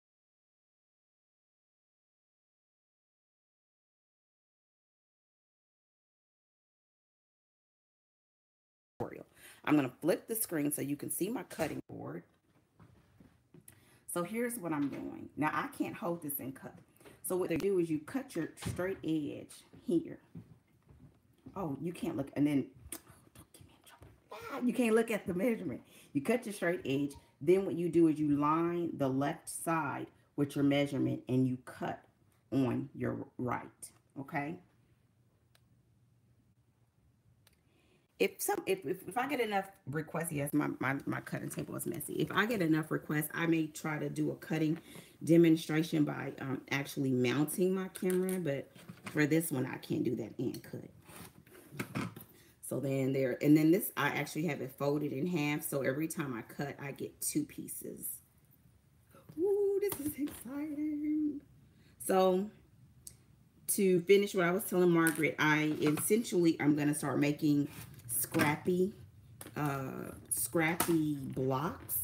tutorial. I'm going to flip the screen so you can see my cutting board. So here's what I'm doing. Now I can't hold this and cut. So what they do is you cut your straight edge here. Oh, you can't look, and then, don't get me in trouble. You can't look at the measurement. You cut your straight edge. Then what you do is you line the left side with your measurement and you cut on your right. Okay? If I get enough requests, yes, my cutting table is messy. If I get enough requests, I may try to do a cutting demonstration by actually mounting my camera, but for this one, I can't do that and cut. So then there, and then this, I actually have it folded in half, so every time I cut, I get two pieces. Ooh, this is exciting. So to finish what I was telling Margaret, I'm gonna start making scrappy scrappy blocks.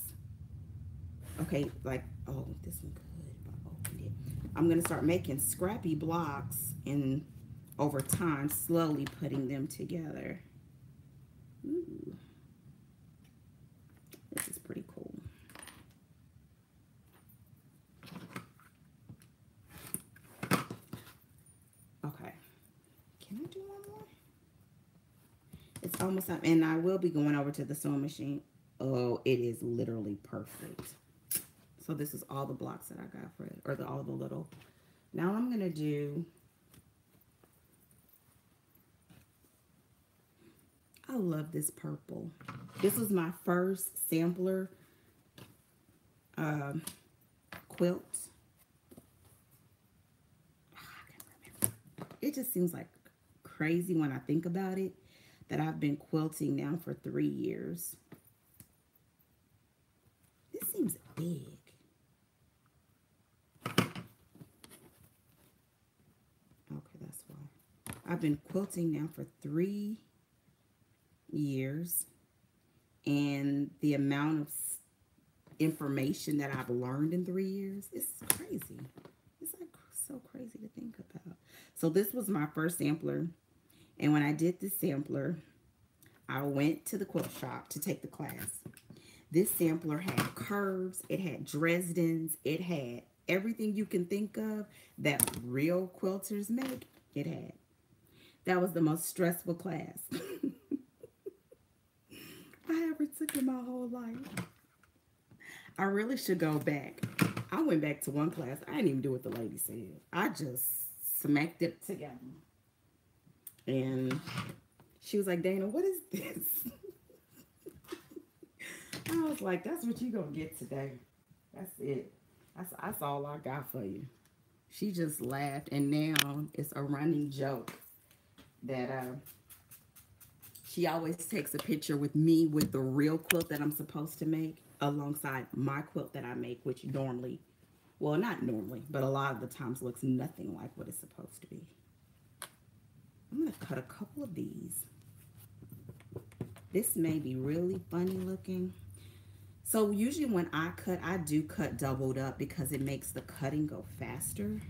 Okay, like, oh, this one could if I opened it. I'm gonna start making scrappy blocks and over time slowly putting them together. Ooh, this is pretty cool. Okay, can I do one more? It's almost up, and I will be going over to the sewing machine. Oh, it is literally perfect. So this is all the blocks that I got for it, or all the little. Now I'm gonna do. I love this purple. This was my first sampler um, quilt. I can't remember. It just seems like crazy when I think about it that I've been quilting now for 3 years. This seems big. Okay, that's why. I've been quilting now for 3 years, and the amount of information that I've learned in 3 years is crazy. It's like so crazy to think about. So this was my first sampler, and when I did this sampler, I went to the quilt shop to take the class. This sampler had curves, it had Dresdens, it had everything you can think of that real quilters make. It had. That was the most stressful class I ever took in my whole life. I really should go back. I went back to one class. I didn't even do what the lady said. I just smacked it together. And she was like, Dana, what is this? I was like, that's what you gonna get today. That's it. That's all I got for you. She just laughed, and now it's a running joke that she always takes a picture with me with the real quilt that I'm supposed to make alongside my quilt that I make, which normally, well, not normally, but a lot of the times looks nothing like what it's supposed to be. I'm going to cut a couple of these. This may be really funny looking. So usually when I cut, I do cut doubled up because it makes the cutting go faster.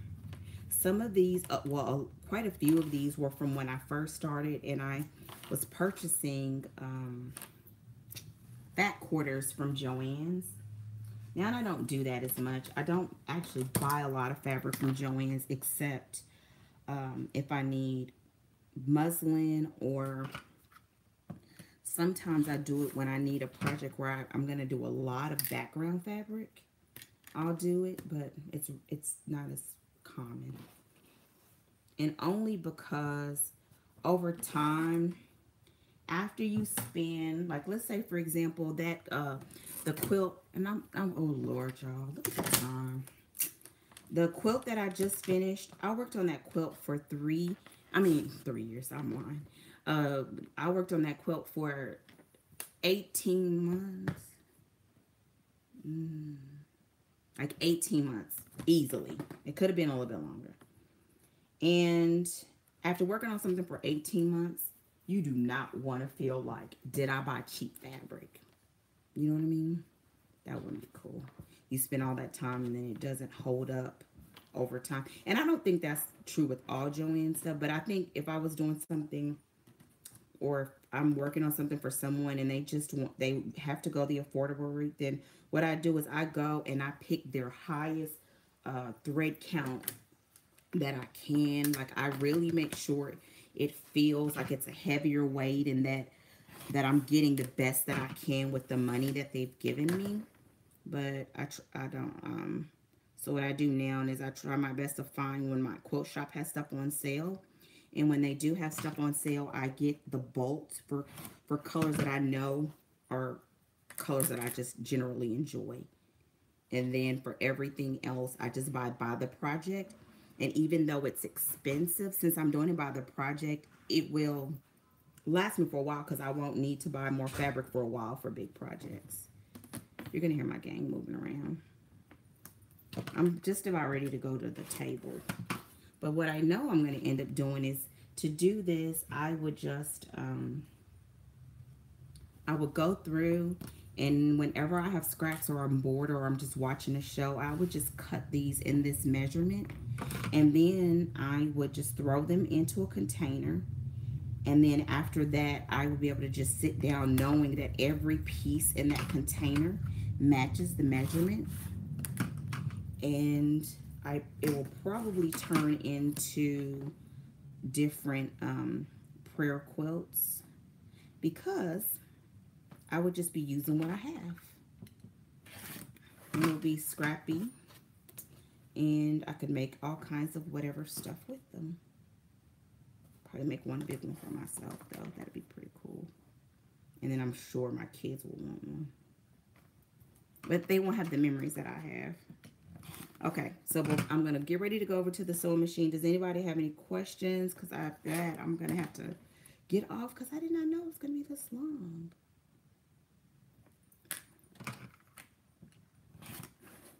Some of these, quite a few of these were from when I first started, and I was purchasing fat quarters from Joann's. Now I don't do that as much. I don't actually buy a lot of fabric from Joann's except if I need muslin, or sometimes I do it when I need a project where I'm going to do a lot of background fabric. I'll do it, but it's not as common. And only because over time, after you spend, like, let's say for example that the quilt, and I'm oh Lord, y'all, look at the time. The quilt that I just finished, I worked on that quilt for 3 years. I'm lying. I worked on that quilt for 18 months. Like 18 months, easily. It could have been a little bit longer. And after working on something for 18 months, you do not want to feel like, did I buy cheap fabric? You know what I mean? That wouldn't be cool. You spend all that time and then it doesn't hold up over time. And I don't think that's true with all Joann stuff, but I think if I was doing something, or if I'm working on something for someone and they have to go the affordable route, then what I do is I go and I pick their highest thread count that I can. Like, I really make sure it feels like it's a heavier weight, and that I'm getting the best that I can with the money that they've given me. But I don't so what I do now is I try my best to find when my quilt shop has stuff on sale. And when they do have stuff on sale, I get the bolts for colors that I know are colors that I just generally enjoy. And then for everything else, I just buy by the project. And even though it's expensive, since I'm doing it by the project, it will last me for a while because I won't need to buy more fabric for a while for big projects. You're going to hear my gang moving around. I'm just about ready to go to the table. But what I know I'm going to end up doing is, to do this, I would go through, and whenever I have scraps or I'm bored or I'm just watching a show, I would just cut these in this measurement, and then I would just throw them into a container. And then after that, I will be able to just sit down knowing that every piece in that container matches the measurement. And it will probably turn into different prayer quilts, because I would just be using what I have. And it'll be scrappy, and I could make all kinds of whatever stuff with them. Probably make one big one for myself, though. That'd be pretty cool. And then I'm sure my kids will want one. But they won't have the memories that I have. Okay, so I'm going to get ready to go over to the sewing machine. Does anybody have any questions? Because after that, I'm going to have to get off because I did not know it was going to be this long.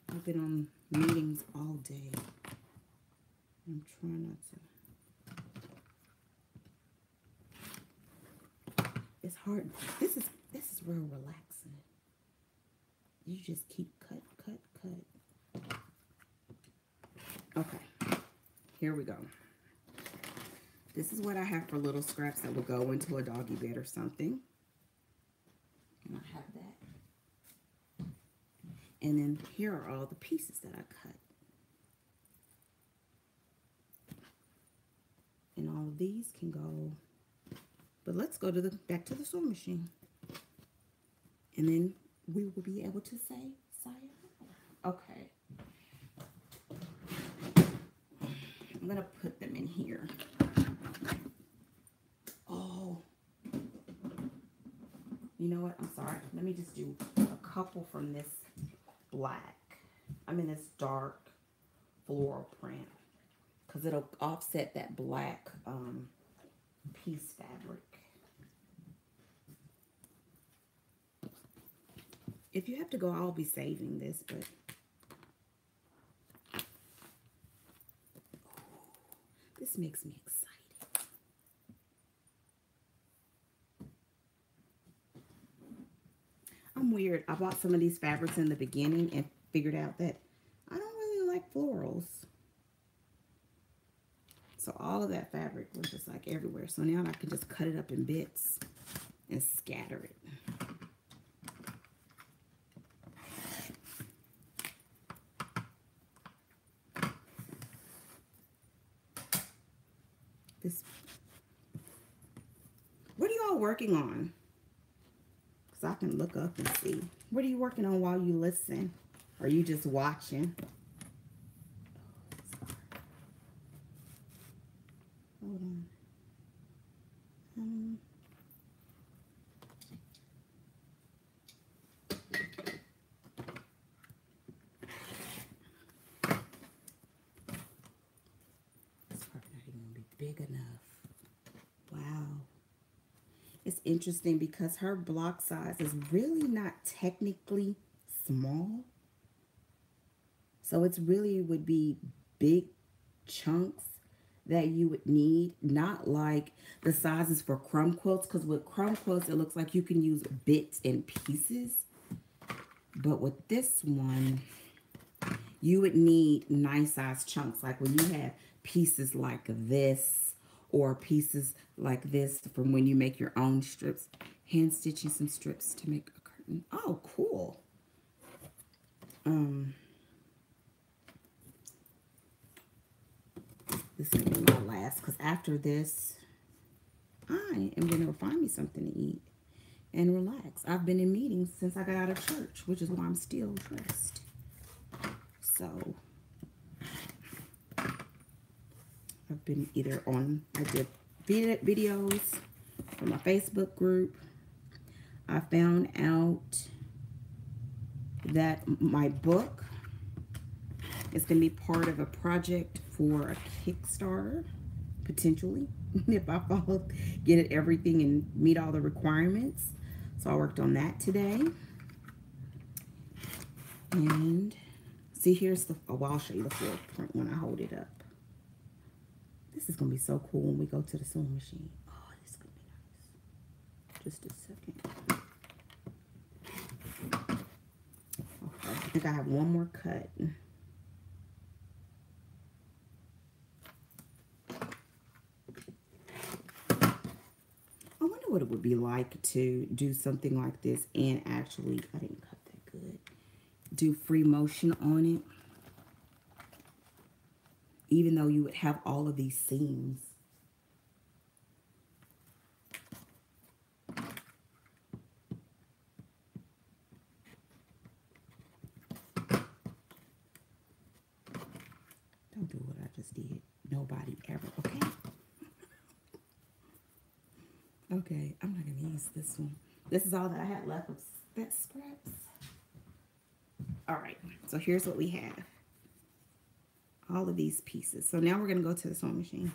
I've been on meetings all day. I'm trying not to. It's hard. This is real relaxing. You just keep cut. Okay, here we go. This is what I have for little scraps that will go into a doggy bed or something. And I have that. And then here are all the pieces that I cut. And all of these can go. But let's go to back to the sewing machine. And then we will be able to say sayonara. Okay. I'm going to put them in here. Oh. You know what? I'm sorry. Let me just do a couple from this black. This dark floral print. Because it'll offset that black piece fabric. If you have to go, I'll be saving this, but this makes me excited. I'm weird. I bought some of these fabrics in the beginning and figured out that I don't really like florals. So all of that fabric was just like everywhere. So now I can just cut it up in bits and scatter it. What are you all working on? Because I can look up and see. What are you working on while you listen? Or are you just watching? Hold on. It's probably not even going to be big enough. Wow. It's interesting because her block size is really not technically small. So it's really would be big chunks that you would need, not like the sizes for crumb quilts, because with crumb quilts it looks like you can use bits and pieces, but with this one you would need nice size chunks, like when you have pieces like this or pieces like this from when you make your own strips. Hand stitching some strips to make a curtain. Oh, cool. This is going to be my last, because after this, I am going to find me something to eat and relax. I've been in meetings since I got out of church, which is why I'm still dressed. So, I've been either on, I did videos for my Facebook group. I found out that my book is going to be part of a project for a Kickstarter, potentially, if I get everything and meet all the requirements. So I worked on that today. And see, here's the, oh, well, I'll show you the floor print when I hold it up. This is going to be so cool when we go to the sewing machine. Oh, this is going to be nice. Just a second. Okay, I think I have one more cut. I wonder what it would be like to do something like this and actually, I didn't cut that good, do free motion on it, even though you would have all of these seams. Don't do what I just did. Nobody ever, okay? Okay, I'm not going to use this one. This is all that I had left of that scraps. All right, so here's what we have. All of these pieces. So now we're going to go to the sewing machine.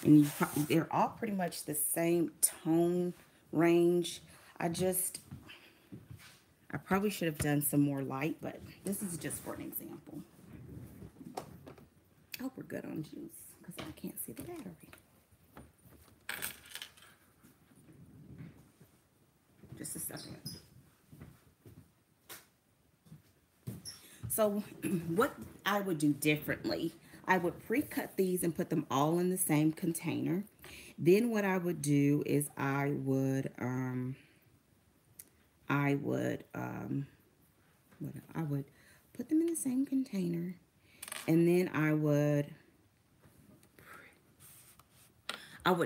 And they're all pretty much the same tone range. I probably should have done some more light, but this is just for an example. I hope we're good on juice because I can't see the battery. Just a second. So what I would do differently, I would pre-cut these and put them all in the same container. Then what I would do is I would put them in the same container, and then I would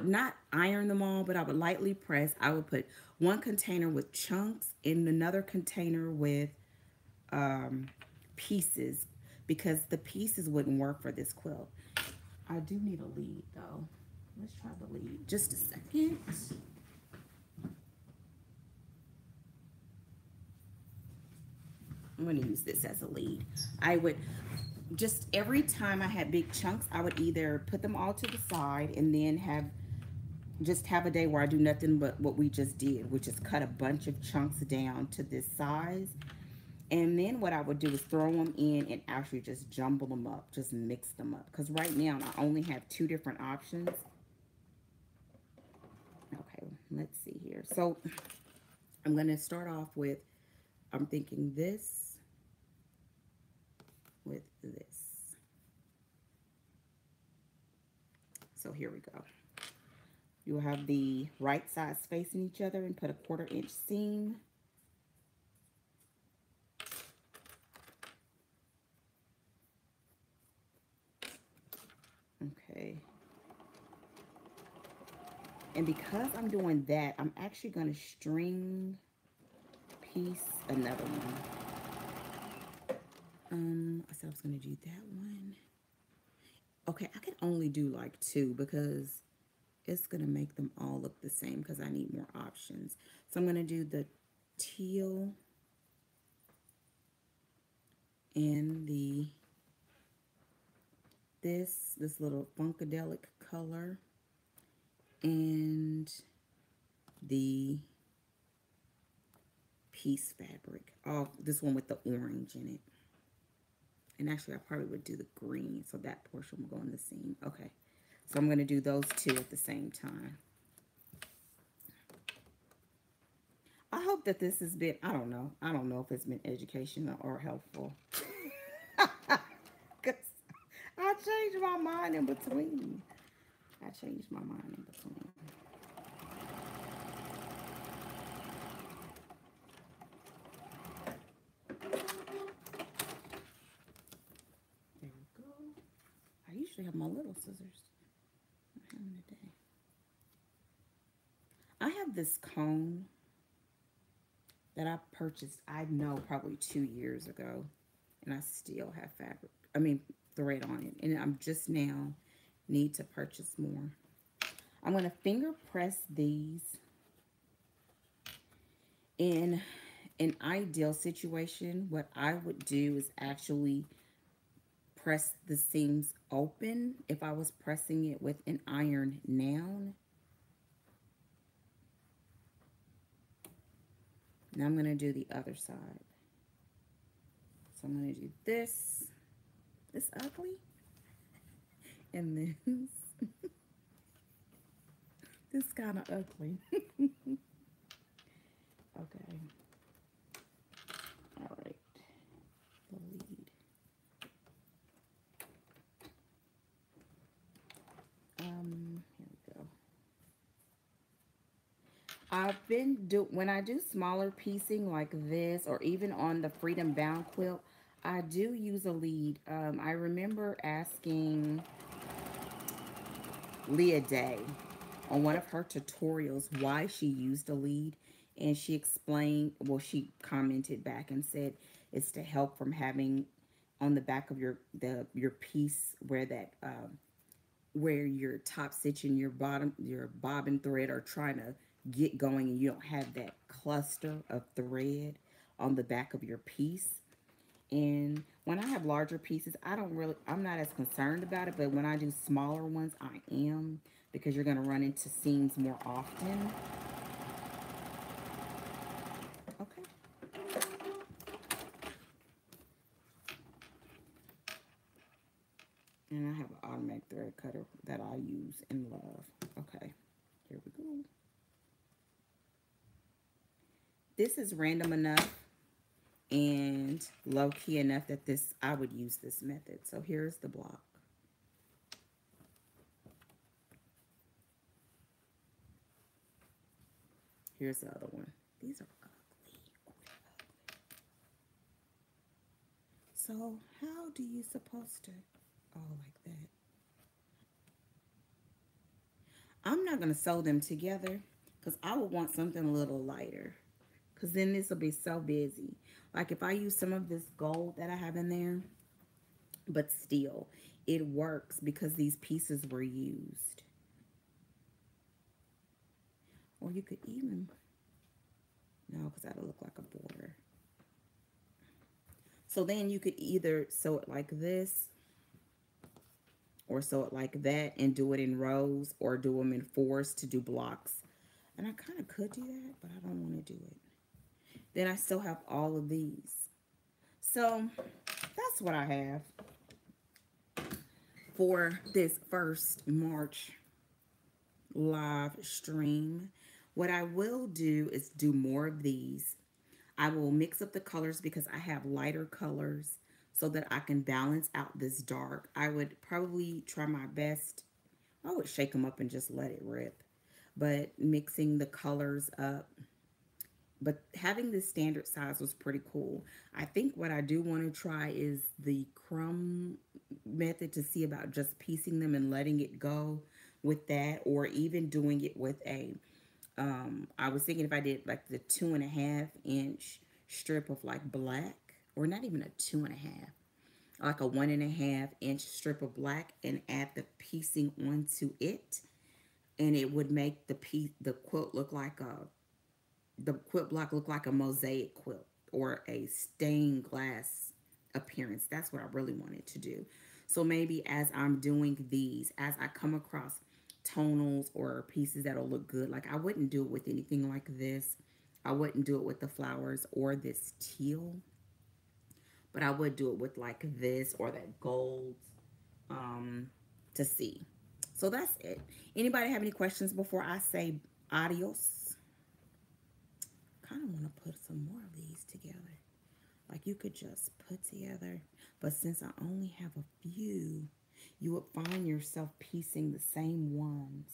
not iron them all, but I would lightly press. I would put one container with chunks and another container with pieces, because the pieces wouldn't work for this quilt. I do need a lead though. Let's try the lead. Just a second. I'm going to use this as a lead. I would just, every time I had big chunks, I would either put them all to the side and then have a day where I do nothing but what we just did, which is cut a bunch of chunks down to this size. And then what I would do is throw them in and actually just jumble them up, just mix them up. Because right now I only have 2 different options. Okay, let's see here. So I'm going to start off with, I'm thinking this with this. So here we go. You will have the right sides facing each other and put a 1/4 inch seam. Okay. And because I'm doing that, I'm actually going to string piece another one. I said I was going to do that one. Okay, I can only do like 2 because it's going to make them all look the same because I need more options. So I'm going to do the teal and this little funkadelic color and the piece fabric. Oh, this one with the orange in it. And actually, I probably would do the green, so that portion will go in the seam. Okay, so I'm going to do those 2 at the same time. I hope that this has been, I don't know if it's been educational or helpful. Because I changed my mind in between. There we go. I usually have my little scissors. I have them today. I have this cone that I purchased, I know, probably 2 years ago. And I still have thread on it. And I'm just now need to purchase more. I'm going to finger press these. In an ideal situation, what I would do is actually press the seams open if I was pressing it with an iron now. Now I'm going to do the other side. So I'm going to do this. It's ugly. And this kind of ugly. Okay. All right. The lead. Here we go. I've been when I do smaller piecing like this, or even on the Freedom Bound quilt, I do use a lead. I remember asking Leah Day on one of her tutorials why she used a lead, and she explained, well, she commented back and said it's to help from having on the back of your piece where that where your top stitch and your bobbin thread are trying to get going, and you don't have that cluster of thread on the back of your piece. And when I have larger pieces, I'm not as concerned about it, but when I do smaller ones, I am, because you're going to run into seams more often. Okay. And I have an automatic thread cutter that I use and love. Okay, here we go. This is random enough and low key enough that I would use this method. So here's the block. Here's the other one. These are ugly. Oh, they're ugly. So how do you supposed to? Oh, like that. I'm not gonna sew them together because I would want something a little lighter. Because then this will be so busy. Like if I use some of this gold that I have in there, but still, it works because these pieces were used. Or you could even, no, because that'll look like a border. So then you could either sew it like this or sew it like that and do it in rows, or do them in fours to do blocks. And I kind of could do that, but I don't want to do it. Then I still have all of these. So that's what I have for this first March live stream. What I will do is do more of these. I will mix up the colors because I have lighter colors so that I can balance out this dark. I would probably try my best. I would shake them up and just let it rip. But mixing the colors up, but having this standard size was pretty cool. I think what I do want to try is the crumb method to see about just piecing them and letting it go with that, or even doing it with a I was thinking if I did like the 2.5 inch strip of like black, or not even a 2.5, like a 1.5 inch strip of black, and add the piecing onto it, and it would make the quilt look like the quilt block look like a mosaic quilt or a stained glass appearance. That's what I really wanted to do. So maybe as I'm doing these, as I come across tonals or pieces that'll look good, like I wouldn't do it with anything like this. I wouldn't do it with the flowers or this teal, but I would do it with like this or that gold to see. So that's it. Anybody have any questions before I say adios? Kind of want to put some more of these together. Like you could just put together, but since I only have a few, you would find yourself piecing the same ones.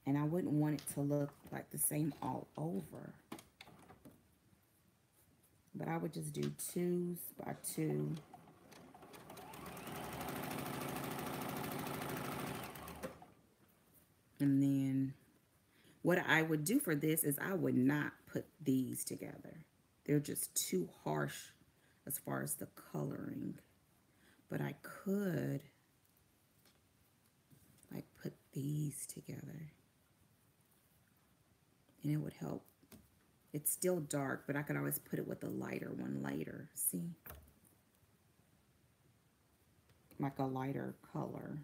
And I wouldn't want it to look like the same all over. But I would just do 2s by 2. And then what I would do for this is I would not put these together. They're just too harsh as far as the coloring. But I could like put these together, and it would help. It's still dark, but I could always put it with a lighter one later. See? Like a lighter color.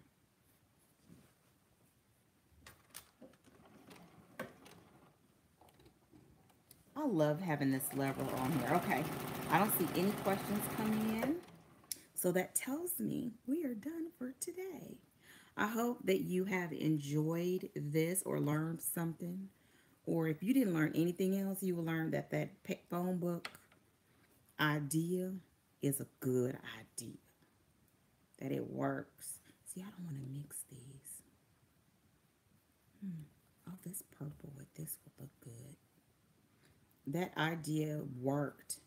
I love having this lever on here. Okay, I don't see any questions coming in. So that tells me we are done for today. I hope that you have enjoyed this or learned something. Or if you didn't learn anything else, you will learn that phone book idea is a good idea, that it works. See, I don't want to mix these. Oh, this purple with this will look good. That idea worked.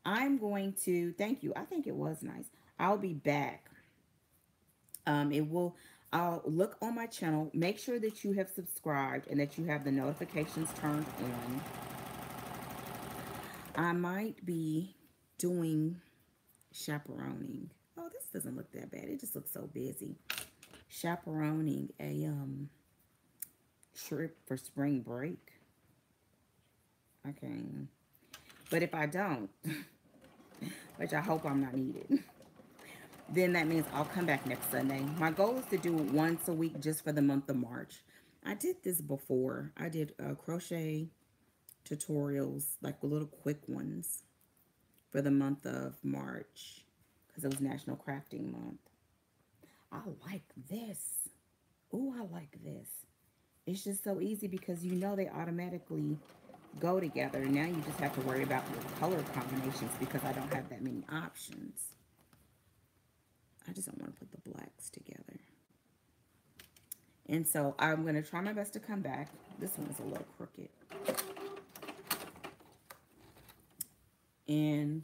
I'm going to, thank you. I think it was nice. I'll be back. It will, I'll look on my channel. Make sure that you have subscribed and that you have the notifications turned on. I might be doing chaperoning. Oh, this doesn't look that bad. It just looks so busy. Chaperoning a trip for spring break. Okay. But if I don't, which I hope I'm not needed, then that means I'll come back next Sunday. My goal is to do it once a week just for the month of March. I did this before. I did crochet tutorials, like little quick ones for the month of March because it was National Crafting Month. I like this. Oh, I like this. It's just so easy because you know they automatically go together. Now you just have to worry about your color combinations because I don't have that many options. I just don't want to put the blacks together. And so I'm going to try my best to come back. This one is a little crooked. And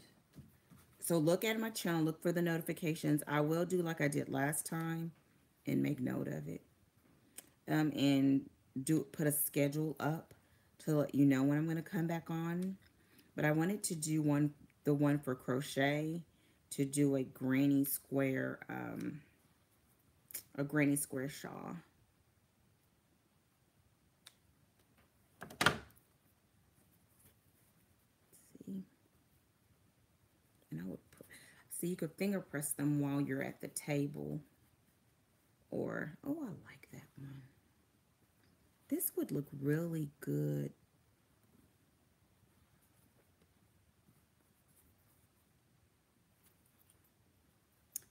so look at my channel, look for the notifications. I will do like I did last time and make note of it. And put a schedule up to let you know when I'm going to come back on. But I wanted to do the one for crochet, to do a granny square shawl. See, and I would so you could finger press them while you're at the table. Or, oh, I like that one. This would look really good.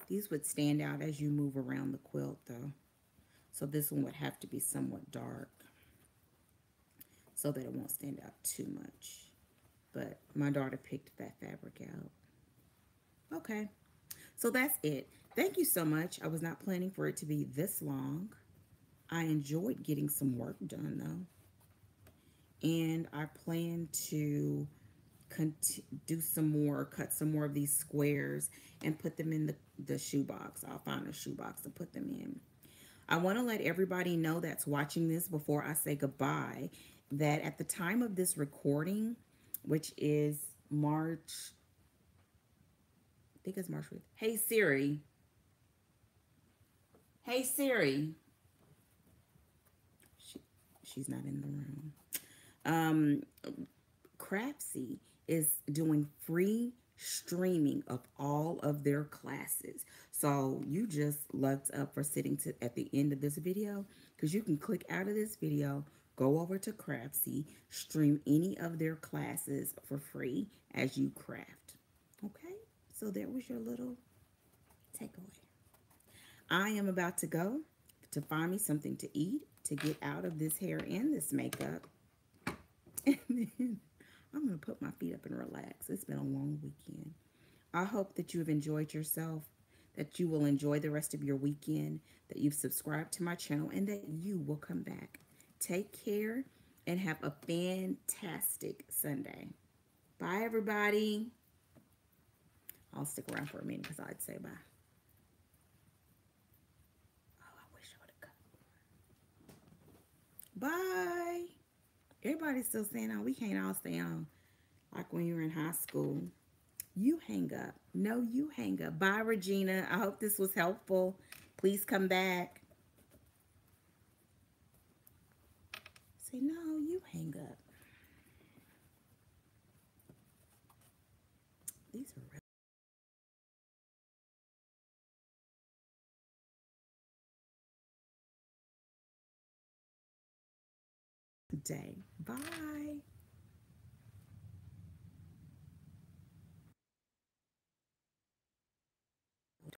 These would stand out as you move around the quilt, though. So this one would have to be somewhat dark so that it won't stand out too much. But my daughter picked that fabric out. Okay, so that's it. Thank you so much. I was not planning for it to be this long. I enjoyed getting some work done, though. And I plan to do some more, cut some more of these squares and put them in the shoebox. I'll find a shoebox to put them in. I want to let everybody know that's watching this before I say goodbye that at the time of this recording, which is March, I think it's March 5th. Hey Siri. Hey Siri. She's not in the room. Craftsy is doing free streaming of all of their classes. So you just lucked up for sitting at the end of this video because you can click out of this video, go over to Craftsy, stream any of their classes for free as you craft. Okay, so there was your little takeaway. I am about to go to find me something to eat to get out of this hair and this makeup. And then I'm going to put my feet up and relax. It's been a long weekend. I hope that you have enjoyed yourself, that you will enjoy the rest of your weekend, that you've subscribed to my channel, and that you will come back. Take care and have a fantastic Sunday. Bye, everybody. I'll stick around for a minute because I'd say bye. Oh, I wish I would have cut. Bye. Everybody's still saying, oh, we can't all stay on like when you were in high school. You hang up. No, you hang up. Bye, Regina. I hope this was helpful. Please come back. Say, no, you hang up. These are really day. Bye.